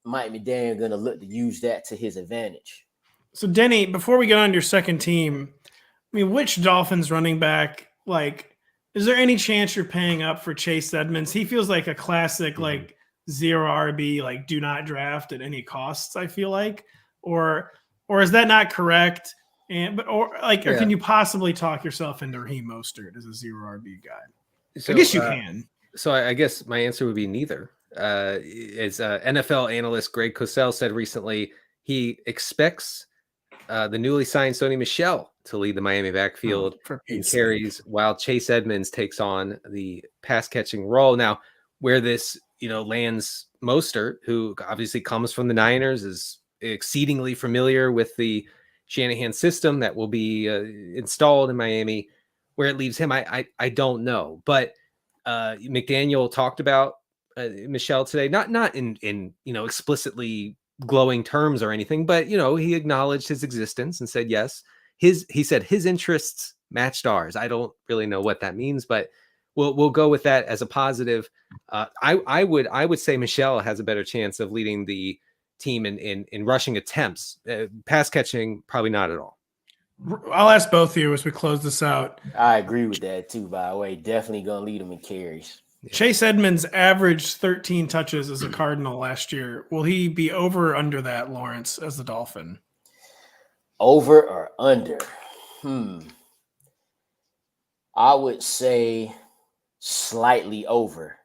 Mike McDaniel going to look to use that to his advantage. So, Denny, before we get on to your second team, I mean, which Dolphins running back, like, is there any chance you're paying up for Chase Edmonds? He feels like a classic, like, zero RB, like, do not draft at any costs, I feel like. Or is that not correct? Or can you possibly talk yourself into Raheem Mostert as a zero RB guy? So, I guess you can. So I guess my answer would be neither. As NFL analyst Greg Cosell said recently, he expects the newly signed Sony Michel to lead the Miami backfield in carries, while Chase Edmonds takes on the pass catching role. Now, where this lands Mostert, who obviously comes from the Niners, is exceedingly familiar with the Shanahan system that will be installed in Miami. Where it leaves him, I don't know, but McDaniel talked about Michel today, not in explicitly glowing terms or anything, but he acknowledged his existence and said yes. He said his interests matched ours. I don't really know what that means, but we'll go with that as a positive. I would say Michel has a better chance of leading the team in rushing attempts. Pass catching, probably not at all. I'll ask both of you as we close this out. I agree with that too, by the way. Definitely going to lead them in carries. Yeah. Chase Edmonds averaged 13 touches as a Cardinal last year. Will he be over or under that, Lawrence, as the Dolphin? Over or under? I would say slightly over.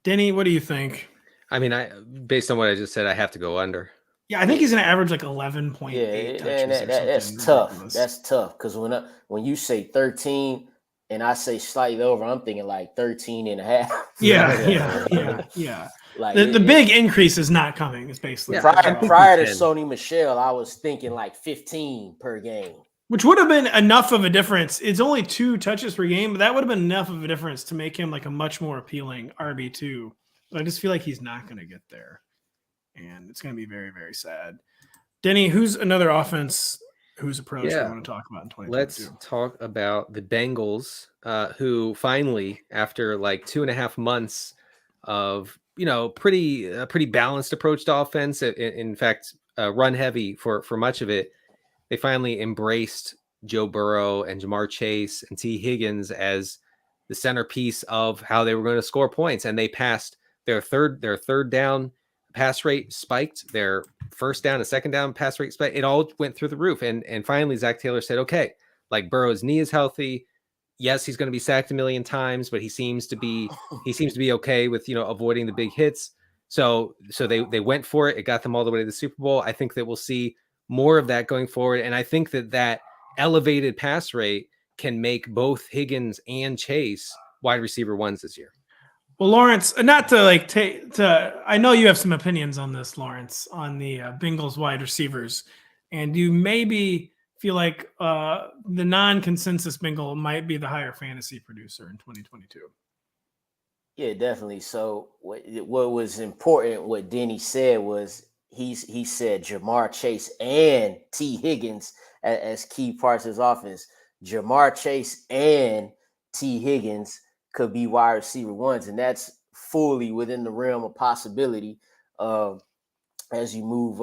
Denny, what do you think? I mean, based on what I just said, I have to go under. Yeah, I think he's going to average like 11.8 touches. That's tough. Ridiculous. That's tough because when you say 13 and I say slightly over, I'm thinking like 13 and a half. Yeah. Like the big increase is not coming. It's basically prior to Sony Michel, I was thinking like 15 per game, which would have been enough of a difference. It's only 2 touches per game, but that would have been enough of a difference to make him like a much more appealing RB2. But I just feel like he's not going to get there. And it's going to be very, very sad. Denny, who's another offense whose approach we want to talk about in 2022? Let's talk about the Bengals, who finally, after like 2.5 months of, pretty balanced approach to offense. In fact, run heavy for much of it, they finally embraced Joe Burrow and Jamar Chase and T. Higgins as the centerpiece of how they were going to score points. And they passed their third down pass rate spiked, their first down and second down pass rate spiked. It all went through the roof. And finally, Zach Taylor said, okay, like Burrow's knee is healthy. Yes, he's going to be sacked a million times, but he seems to be okay with, avoiding the big hits. So they went for it. It got them all the way to the Super Bowl. I think that we'll see more of that going forward. And I think that elevated pass rate can make both Higgins and Chase wide receiver ones this year. Well, Lawrence, not to I know you have some opinions on this, Lawrence, on the Bengals wide receivers, and you maybe feel like the non-consensus Bengal might be the higher fantasy producer in 2022. Yeah, definitely. So what was important, what Denny said was he said Jamar Chase and T. Higgins as key parts of his offense. Jamar Chase and T. Higgins could be wide receiver ones, and that's fully within the realm of possibility as you move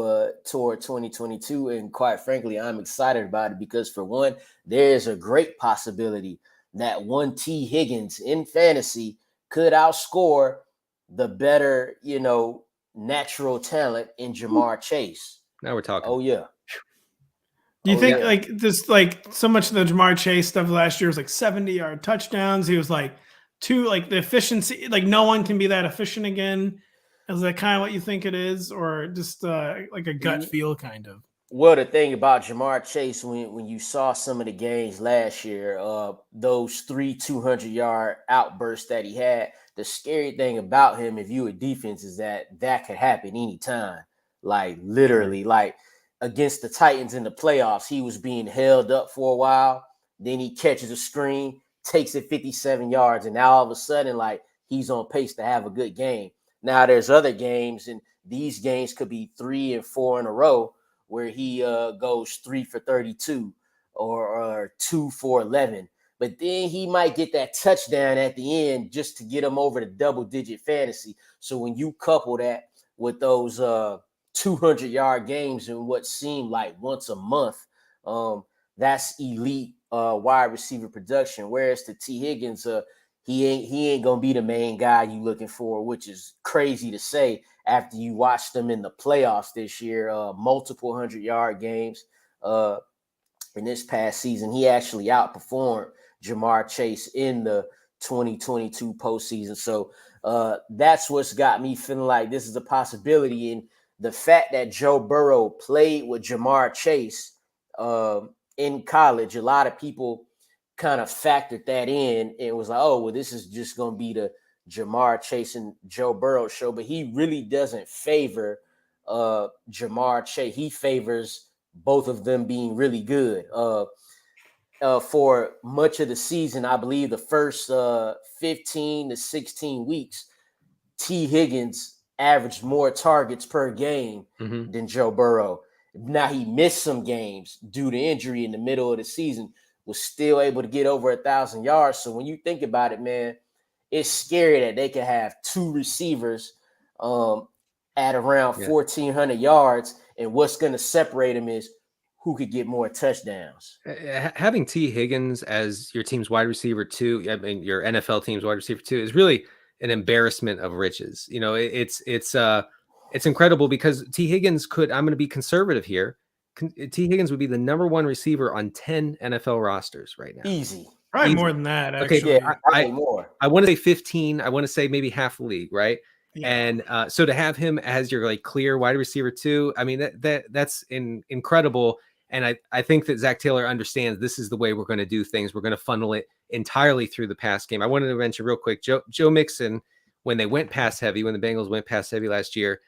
toward 2022. And quite frankly, I'm excited about it because, for one, there is a great possibility that one T. Higgins in fantasy could outscore the better, natural talent in Jamar Chase. Now we're talking. Oh, yeah. Do you think so much of the Jamar Chase stuff last year was like 70-yard touchdowns? He was like the efficiency, like no one can be that efficient again. Is that kind of what you think it is, or just like a gut feel kind of? Well, the thing about Jamar Chase, when you saw some of the games last year, those 3 200-yard outbursts that he had, the scary thing about him, if you a defense, is that could happen anytime. Like literally, like against the Titans in the playoffs, he was being held up for a while. Then he catches a screen, takes it 57 yards, and now all of a sudden, like, he's on pace to have a good game. Now there's other games, and these games could be 3 and 4 in a row where he goes 3 for 32 or 2 for 11. But then he might get that touchdown at the end just to get him over the double-digit fantasy. So when you couple that with those 200-yard games in what seemed like once a month, that's elite wide receiver production. Whereas to T. Higgins, he ain't gonna be the main guy you looking for, which is crazy to say after you watched them in the playoffs this year, multiple 100-yard games. In this past season, he actually outperformed Jamar Chase in the 2022 postseason. So that's what's got me feeling like this is a possibility. And the fact that Joe Burrow played with Jamar Chase in college, a lot of people kind of factored that in and was like, oh, well, this is just going to be the Jamar Chase and Joe Burrow show. But he really doesn't favor Jamar Chase. He favors both of them being really good. For much of the season, I believe the first 15 to 16 weeks, T. Higgins averaged more targets per game than Joe Burrow. Now, he missed some games due to injury in the middle of the season, was still able to get over 1,000 yards. So when you think about it, man, it's scary that they could have two receivers at around 1,400 yards, and what's going to separate them is who could get more touchdowns. Having T. Higgins as your team's wide receiver two, I mean your NFL team's wide receiver two, is really an embarrassment of riches. You know, it's incredible because T. Higgins could. I'm going to be conservative here. T. Higgins would be the number one receiver on 10 NFL rosters right now. Easy. Probably Easy. more than that, actually. Okay, yeah, more. I want to say 15. I want to say maybe half the league, right? Yeah. And so to have him as your like clear wide receiver too, I mean that's incredible. And I think that Zach Taylor understands this is the way we're going to do things. We're going to funnel it entirely through the pass game. I wanted to mention real quick, Joe Mixon, when they went pass heavy, when the Bengals went pass heavy last year,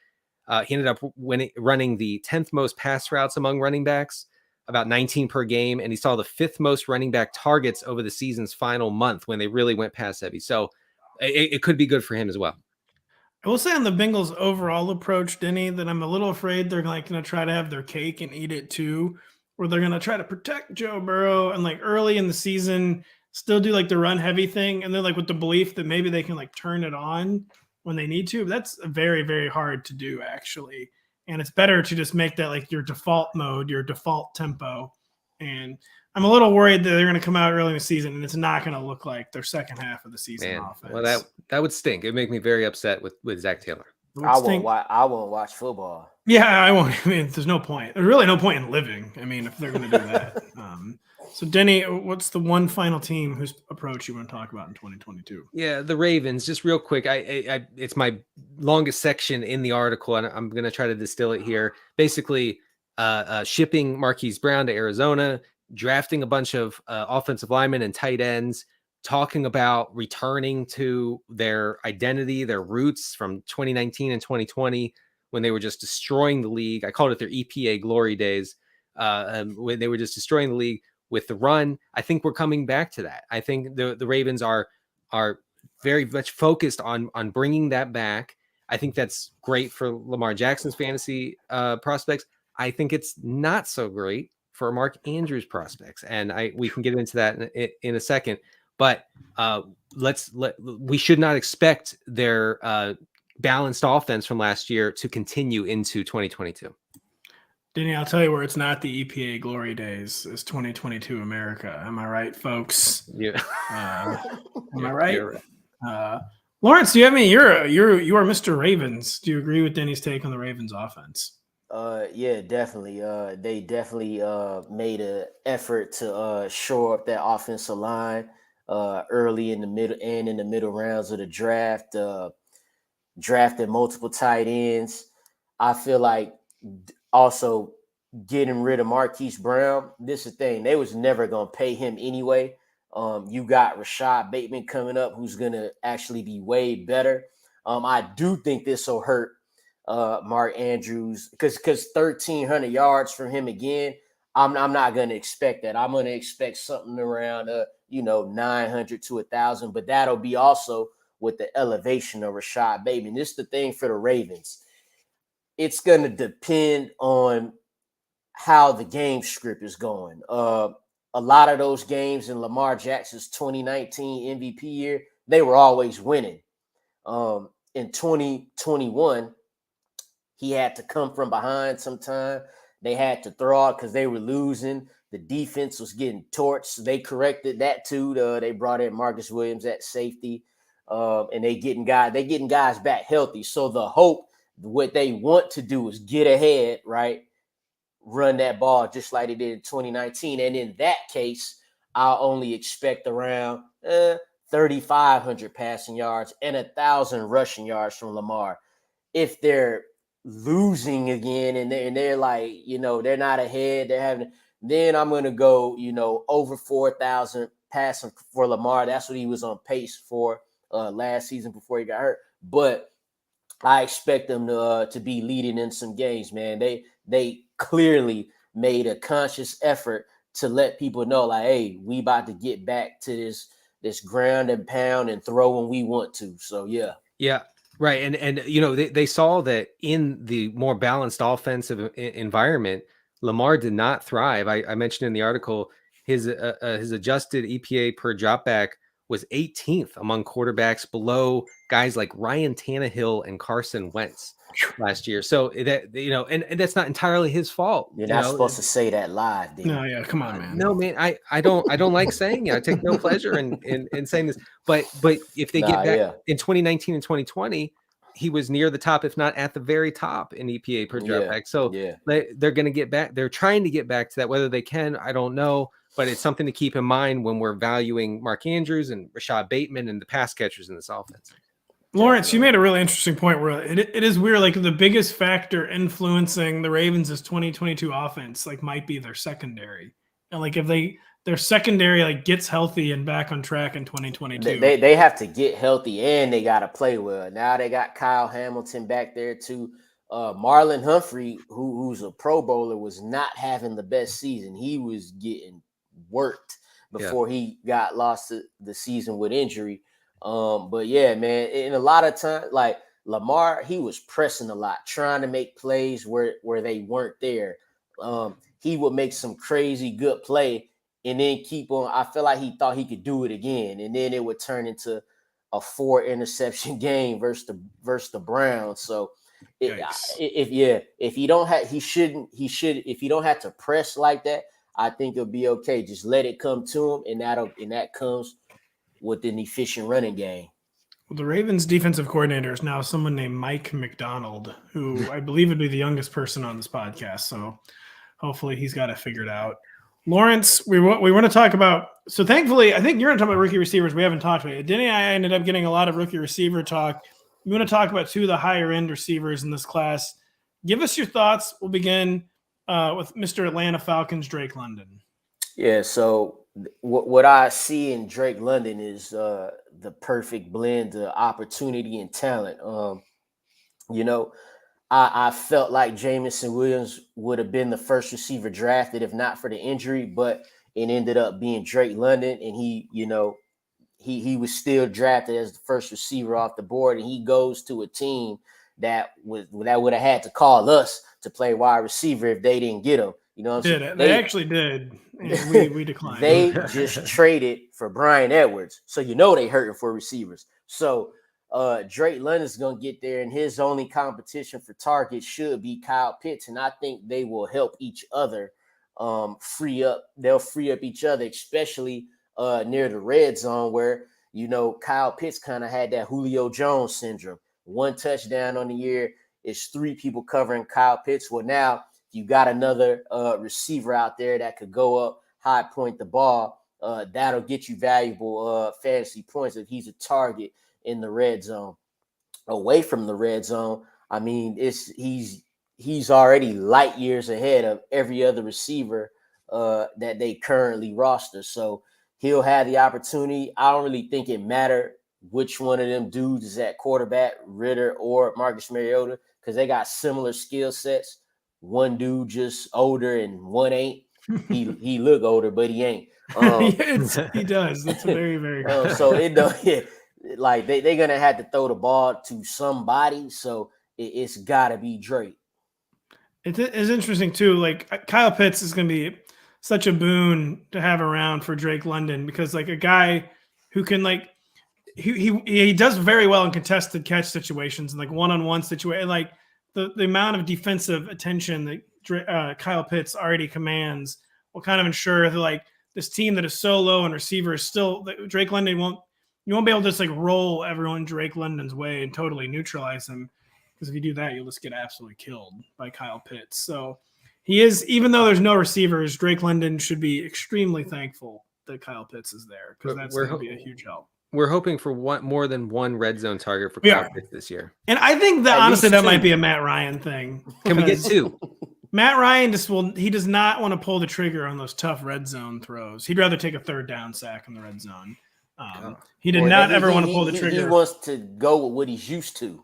he ended up running the 10th most pass routes among running backs, about 19 per game. And he saw the 5th most running back targets over the season's final month when they really went pass heavy. So it could be good for him as well. I will say on the Bengals' overall approach, Denny, that I'm a little afraid they're like going to try to have their cake and eat it too, where they're going to try to protect Joe Burrow and like early in the season still do like the run heavy thing. And then like with the belief that maybe they can like turn it on when they need to. But that's very, very hard to do actually. and it's better to just make that like your default mode, your default tempo. And I'm a little worried that they're going to come out early in the season and it's not going to look like their second half of the season offense. Well, that would stink. It'd make me very upset with Zach Taylor. I won't watch football. Yeah, I won't. I mean, there's no point. There's really no point in living. I mean, if they're going to do that. So, Denny, what's the one final team whose approach you want to talk about in 2022? Yeah, the Ravens. Just real quick, I it's my longest section in the article, and I'm going to try to distill it here. Basically, shipping Marquise Brown to Arizona, drafting a bunch of offensive linemen and tight ends, talking about returning to their identity, their roots from 2019 and 2020 when they were just destroying the league. I called it their EPA glory days, when they were just destroying the league with the run. I think we're coming back to that. I think the Ravens are very much focused on bringing that back. I think that's great for Lamar Jackson's fantasy prospects. I think it's not so great for Mark Andrews prospects, and we can get into that in a second. But we should not expect their balanced offense from last year to continue into 2022. Denny, I'll tell you where it's not the EPA glory days is 2022 America. Am I right, folks? Yeah. Am I right? Right. Lawrence, do you have any? You are Mr. Ravens. Do you agree with Denny's take on the Ravens offense? Yeah, definitely. They definitely made an effort to shore up that offensive line early in the middle and in the middle rounds of the draft. Drafted multiple tight ends. I feel like also getting rid of Marquise Brown. This is the thing. They was never going to pay him anyway. You got Rashad Bateman coming up, who's going to actually be way better. I do think this will hurt Mark Andrews because 1,300 yards from him again. I'm not going to expect that. I'm going to expect something around 900 to 1,000, but that'll be also with the elevation of Rashad Bateman. This is the thing for the Ravens. It's going to depend on how the game script is going. A lot of those games in Lamar Jackson's 2019 MVP year, they were always winning. In 2021, he had to come from behind sometime. They had to throw out because they were losing. The defense was getting torched. They corrected that too. They brought in Marcus Williams at safety, and they getting guys back healthy. So the hope, what they want to do is get ahead, right? Run that ball just like they did in 2019. And in that case, I'll only expect around 3,500 passing yards and 1,000 rushing yards from Lamar. If they're losing again and they're like, they're not ahead, then I'm going to go, over 4,000 passing for Lamar. That's what he was on pace for last season before he got hurt. But I expect them to be leading in some games, man. They clearly made a conscious effort to let people know, like, hey, we about to get back to this ground and pound and throw when we want to. So yeah, right. And they saw that in the more balanced offensive environment, Lamar did not thrive. I mentioned in the article his adjusted EPA per dropback was 18th among quarterbacks, below guys like Ryan Tannehill and Carson Wentz last year. So that, and that's not entirely his fault. You're not supposed to say that live, dude. No, yeah, come on, man. No, man, I don't like saying it. I take no pleasure in saying this. But if they get back in 2019 and 2020, he was near the top, if not at the very top in EPA per dropback. So they're going to get back. They're trying to get back to that. Whether they can, I don't know. But it's something to keep in mind when we're valuing Mark Andrews and Rashad Bateman and the pass catchers in this offense. Lawrence, you made a really interesting point where it is weird. Like the biggest factor influencing the Ravens' 2022 offense, like might be their secondary. And like if their secondary like gets healthy and back on track in 2022, they have to get healthy and they got to play well. Now they got Kyle Hamilton back there too. Marlon Humphrey, who's a Pro Bowler, was not having the best season. He was getting worked before he got lost to the season with injury. But yeah, man, in a lot of time, like Lamar, he was pressing a lot, trying to make plays where they weren't there. He would make some crazy good play and then keep on. I feel like he thought he could do it again, and then it would turn into a 4 interception game versus the Browns. So If you don't have, he should, if you don't have to press like that, I think it'll be okay. Just let it come to him, and that comes with an efficient running game. Well, the Ravens defensive coordinator is now someone named Mike McDonald, who I believe would be the youngest person on this podcast. So hopefully he's got it figured out. Lawrence, we want to talk about. So thankfully, I think you're going to talk about rookie receivers. We haven't talked about it. Denny and I ended up getting a lot of rookie receiver talk. We want to talk about two of the higher end receivers in this class. Give us your thoughts. We'll begin with Mr. Atlanta Falcons, Drake London. Yeah. So what I see in Drake London is the perfect blend of opportunity and talent. I felt like Jameson Williams would have been the first receiver drafted if not for the injury, but it ended up being Drake London, and he was still drafted as the first receiver off the board, and he goes to a team that would have had to call us to play wide receiver if they didn't get him. You know what I'm saying? They actually did. We declined. They just traded for Brian Edwards. So they hurting for receivers. So Drake London's going to get there, and his only competition for targets should be Kyle Pitts. And I think they will help each other free up. They'll free up each other, especially near the red zone where, Kyle Pitts kind of had that Julio Jones syndrome. One touchdown on the year is 3 people covering Kyle Pitts. Well, now you got another receiver out there that could go up, high point the ball. That'll get you valuable fantasy points if he's a target in the red zone. Away from the red zone, I mean, he's already light years ahead of every other receiver that they currently roster. So he'll have the opportunity. I don't really think it matters which one of them dudes is at quarterback, Ritter or Marcus Mariota, because they got similar skill sets. One dude just older and one ain't. He look older, but he ain't. He does. That's very, very good. So it don't. Yeah, like they're gonna have to throw the ball to somebody. So it's got to be Drake. It is interesting too. Like Kyle Pitts is going to be such a boon to have around for Drake London, because like a guy who can he does very well in contested catch situations and like one-on-one situation. Like the amount of defensive attention that Kyle Pitts already commands will kind of ensure that like this team that is so low in receivers still Drake London you won't be able to just like roll everyone Drake London's way and totally neutralize him, because if you do that, you'll just get absolutely killed by Kyle Pitts. So he is, even though there's no receivers, Drake London should be extremely thankful that Kyle Pitts is there, because that's going to be a huge help. We're hoping for more than one red zone target for Kyle Pitts this year. And I think that honestly that might be a Matt Ryan thing. Can we get 2? Matt Ryan he does not want to pull the trigger on those tough red zone throws. He'd rather take a 3rd down sack in the red zone. He did not ever want to pull the trigger. He wants to go with what he's used to.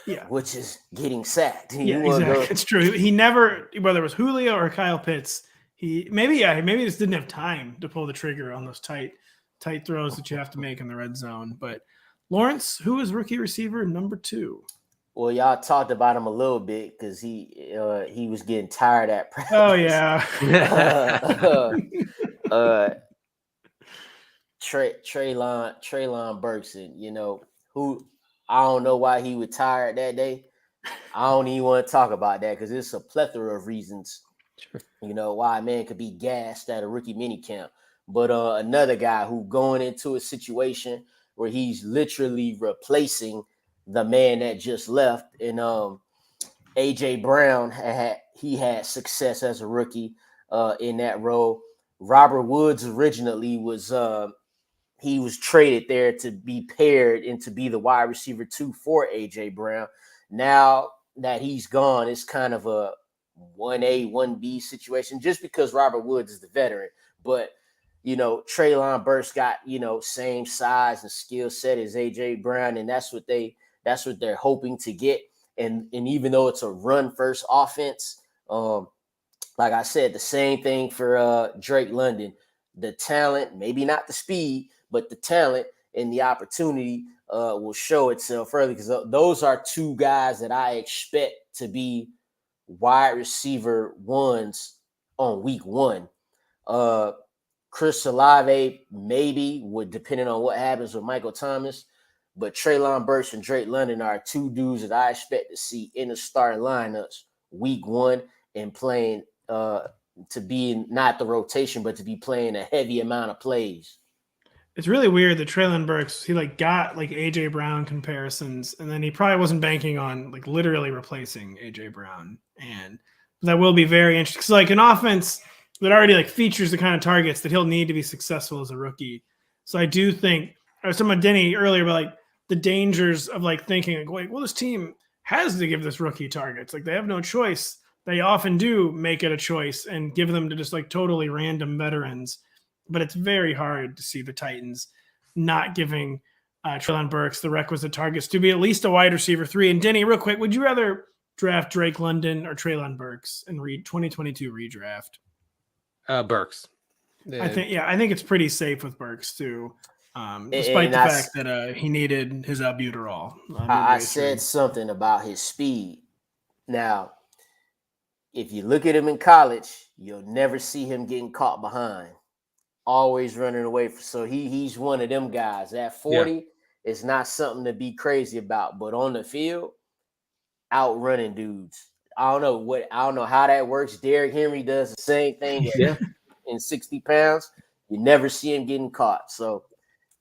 Yeah, which is getting sacked. Exactly. It's true. He never, whether it was Julio or Kyle Pitts, maybe he just didn't have time to pull the trigger on those tight throws that you have to make in the red zone. But Lawrence, who is rookie receiver number 2? Well, y'all talked about him a little bit because he was getting tired at practice. Oh yeah. Treylon Burks, and who I don't know why he was tired that day. I don't even want to talk about that because it's a plethora of reasons. Sure. Why a man could be gassed at a rookie minicamp. But another guy who going into a situation where he's literally replacing the man that just left, and AJ Brown had success as a rookie in that role. Robert Woods originally was he was traded there to be paired and to be the wide receiver 2 for AJ Brown. Now that he's gone, it's kind of a 1A, 1B situation just because Robert Woods is the veteran. But, Treylon Burks got, same size and skill set as AJ Brown, and that's what they're hoping to get. And even though it's a run first offense, like I said, the same thing for Drake London. The talent, maybe not the speed, but the talent and the opportunity will show itself early, because those are 2 guys that I expect to be wide receiver 1s on week 1. Chris Olave maybe would, depending on what happens with Michael Thomas. But Treylon Burks and Drake London are two dudes that I expect to see in the starting lineups week 1 and playing to be not the rotation, but to be playing a heavy amount of plays. It's really weird that Treylon Burks, he like got like AJ Brown comparisons, and then he probably wasn't banking on like literally replacing AJ Brown. And that will be very interesting. Because like an offense that already like features the kind of targets that he'll need to be successful as a rookie. So I do think I was talking about Denny earlier about like the dangers of like thinking like, well, this team has to give this rookie targets. Like they have no choice. They often do make it a choice and give them to just like totally random veterans. But it's very hard to see the Titans not giving Treylon Burks the requisite targets to be at least a wide receiver 3. And Denny, real quick, would you rather draft Drake London or Treylon Burks in 2022 redraft? Burks. I think it's pretty safe with Burks too, despite the fact that he needed his albuterol. I said something about his speed. Now, if you look at him in college, you'll never see him getting caught behind. Always running away. So he's one of them guys. At 40, it's not something to be crazy about. But on the field, outrunning dudes. I don't know how that works. Derrick Henry does the same thing in 60 pounds. You never see him getting caught. So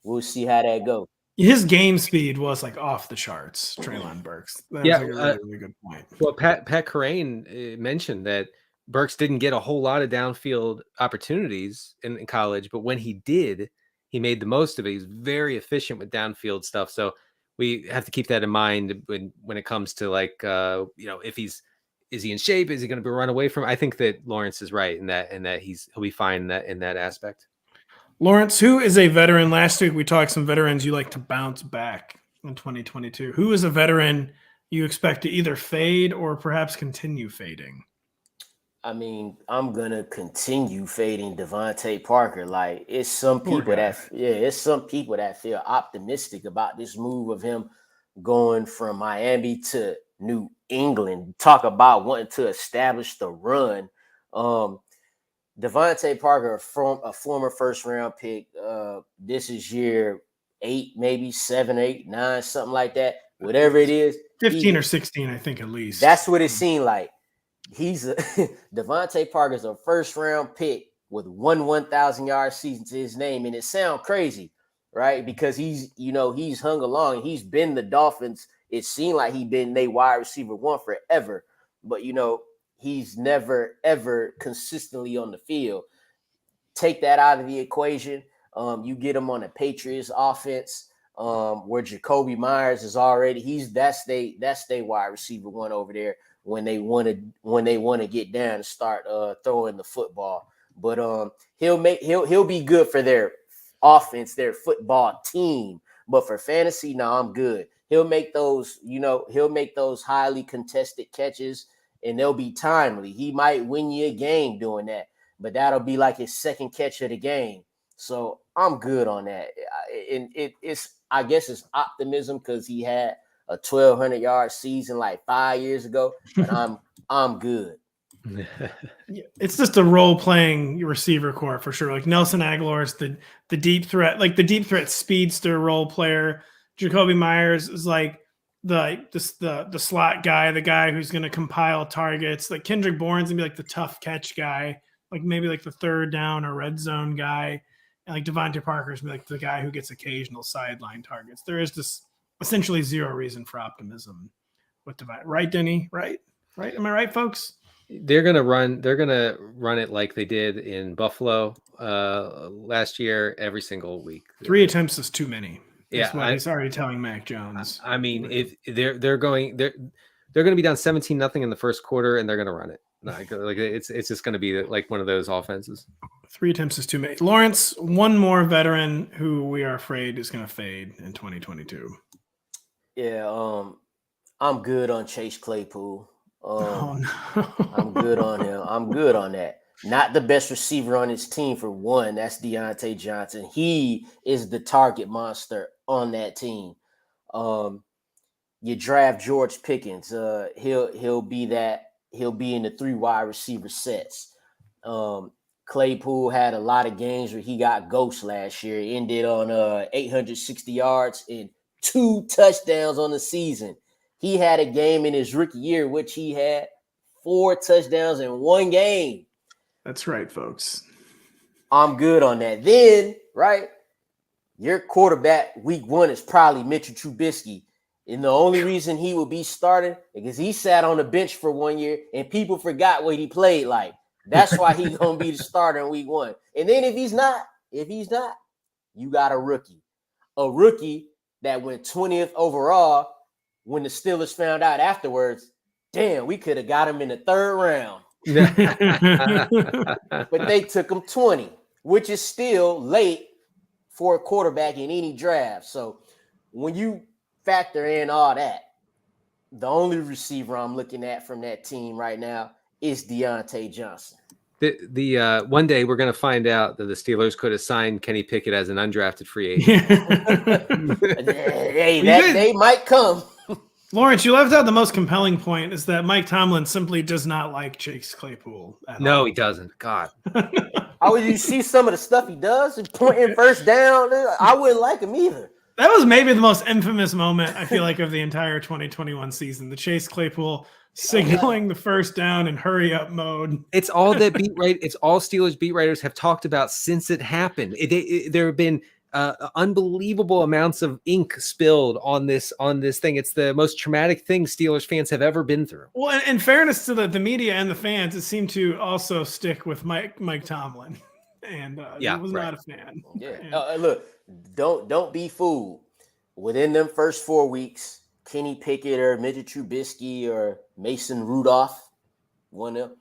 we'll see how that goes. His game speed was like off the charts, Treylon Burks. That was like a really good point. Well, Pat Kerrane mentioned that Burks didn't get a whole lot of downfield opportunities in college, but when he did, he made the most of it. He's very efficient with downfield stuff. So we have to keep that in mind when it comes to like, if is he in shape? Is he going to be run away from? I think that Lawrence is right in that he'll be fine in that aspect. Lawrence, who is a veteran? Last week we talked some veterans you like to bounce back in 2022. Who is a veteran you expect to either fade or perhaps continue fading? I mean, I'm gonna continue fading Devontae Parker. Like it's some people that feel optimistic about this move of him going from Miami to New England. Talk about wanting to establish the run. Devontae Parker, a former first-round pick. This is year 8, maybe 7, 8, 9, something like that. Whatever it is, 15 or 16, I think at least. That's what it seemed like. Devontae Parker's a first-round pick with 1,000-yard season to his name, and it sounds crazy, right? Because he's hung along. He's been the Dolphins. It seemed like he's been their wide receiver 1 forever, but he's never ever consistently on the field. Take that out of the equation. You get him on a Patriots offense where Jacoby Myers is already. That's their wide receiver 1 over there. When they want to get down and start throwing the football, but he'll be good for their offense, their football team. But for fantasy, no, I'm good. He'll make those highly contested catches, and they'll be timely. He might win you a game doing that, but that'll be like his second catch of the game. So I'm good on that. And I guess it's optimism because he had a 1,200-yard season like 5 years ago, but I'm good. It's just a role-playing receiver core for sure. Like Nelson Aguilar is the deep threat, like the deep threat speedster role player. Jacoby Myers is like the slot guy, the guy who's going to compile targets. Like Kendrick Bourne's gonna be like the tough catch guy, like maybe like the third down or red zone guy. And like Devontae Parker's gonna be like the guy who gets occasional sideline targets. There is this essentially zero reason for optimism with Devontae. Right, Denny? Right? Am I right, folks? They're gonna run it like they did in Buffalo last year every single week. 3 attempts is too many. That's what he's already telling Mac Jones. I mean, if they're going to be down 17-0 in the first quarter, and they're going to run it. Like it's just going to be like one of those offenses. 3 attempts is too many. Lawrence, one more veteran who we are afraid is going to fade in 2022. Yeah, I'm good on Chase Claypool. Oh no, I'm good on him. I'm good on that. Not the best receiver on his team for one. That's Deontay Johnson. He is the target monster on that team. You draft George Pickens. He'll be that. He'll be in the 3 wide receiver sets. Claypool had a lot of games where he got ghost last year. He ended on 860 yards and 2 touchdowns on the season. He had a game in his rookie year, which he had 4 touchdowns in 1 game. That's right, folks. I'm good on that. Then, right, your quarterback week 1 is probably Mitchell Trubisky. And the only reason he will be starting is because he sat on the bench for 1 year and people forgot what he played like. That's why he's going to be the starter in week 1. And then if he's not, you got a rookie. A rookie that went 20th overall when the Steelers found out afterwards, damn, we could have got him in the 3rd round. But they took him 20, which is still late for a quarterback in any draft. So when you factor in all that, the only receiver I'm looking at from that team right now is Deontay Johnson. The one day we're going to find out that the Steelers could have signed Kenny Pickett as an undrafted free agent. Hey, that day might come. Lawrence, you left out the most compelling point is that Mike Tomlin simply does not like Chase Claypool at all. He doesn't. God. How would you see some of the stuff he does? Pointing first down. I wouldn't like him either. That was maybe the most infamous moment, I feel like, of the entire 2021 season. The Chase Claypool signaling the first down in hurry up mode. It's all that it's all Steelers beat writers have talked about since it happened. There have been unbelievable amounts of ink spilled on this thing. It's the most traumatic thing Steelers fans have ever been through. Well, in fairness to the media and the fans, it seemed to also stick with Mike Tomlin, and he was not a fan. Yeah, look, don't be fooled. Within them first 4 weeks, Kenny Pickett or Mitchell Trubisky or Mason Rudolph, one of them,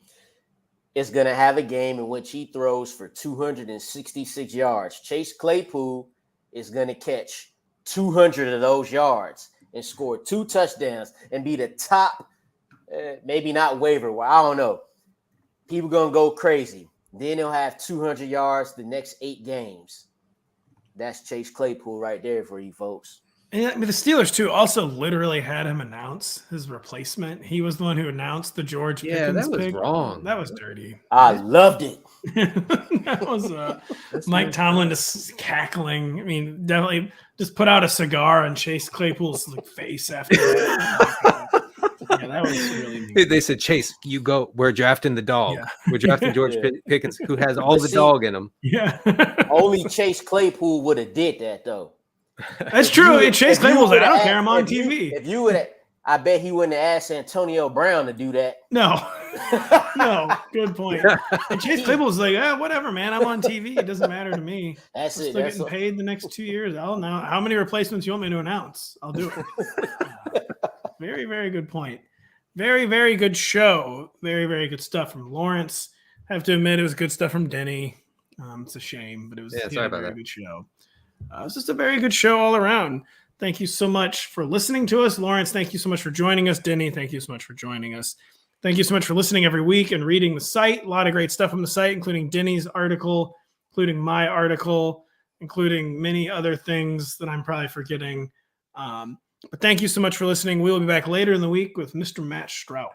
is going to have a game in which he throws for 266 yards. Chase Claypool is going to catch 200 of those yards and score 2 touchdowns and be the top, maybe not waiver wire. I don't know. People going to go crazy. Then he'll have 200 yards the next 8 games. That's Chase Claypool right there for you folks. And I mean, the Steelers, too, also literally had him announce his replacement. He was the one who announced the George Pickens that was pick. Wrong. That was dirty. I loved it. That was Mike Tomlin just cackling. I mean, definitely just put out a cigar on Chase Claypool's face after that. That was really mean. They said, Chase, you go. We're drafting the dog. Yeah. We're drafting George Pickens, who has all the dog in him. Yeah. Only Chase Claypool would have did that, though. That's true. Chase Claypool's like, I don't care. I'm on TV. If you would, I bet he wouldn't have asked Antonio Brown to do that. No, good point. And Chase Claypool's like, whatever, man. I'm on TV. It doesn't matter to me. That's it. Still getting paid the next 2 years. I'll know how many replacements you want me to announce. I'll do it. Very, very good point. Very, very good show. Very, very good stuff from Lawrence. I have to admit, it was good stuff from Denny. It's a shame, but it was a very good show. It was just a very good show all around. Thank you so much for listening to us. Lawrence, thank you so much for joining us. Denny, thank you so much for joining us. Thank you so much for listening every week and reading the site. A lot of great stuff on the site, including Denny's article, including my article, including many other things that I'm probably forgetting. But thank you so much for listening. We will be back later in the week with Mr. Matt Straub.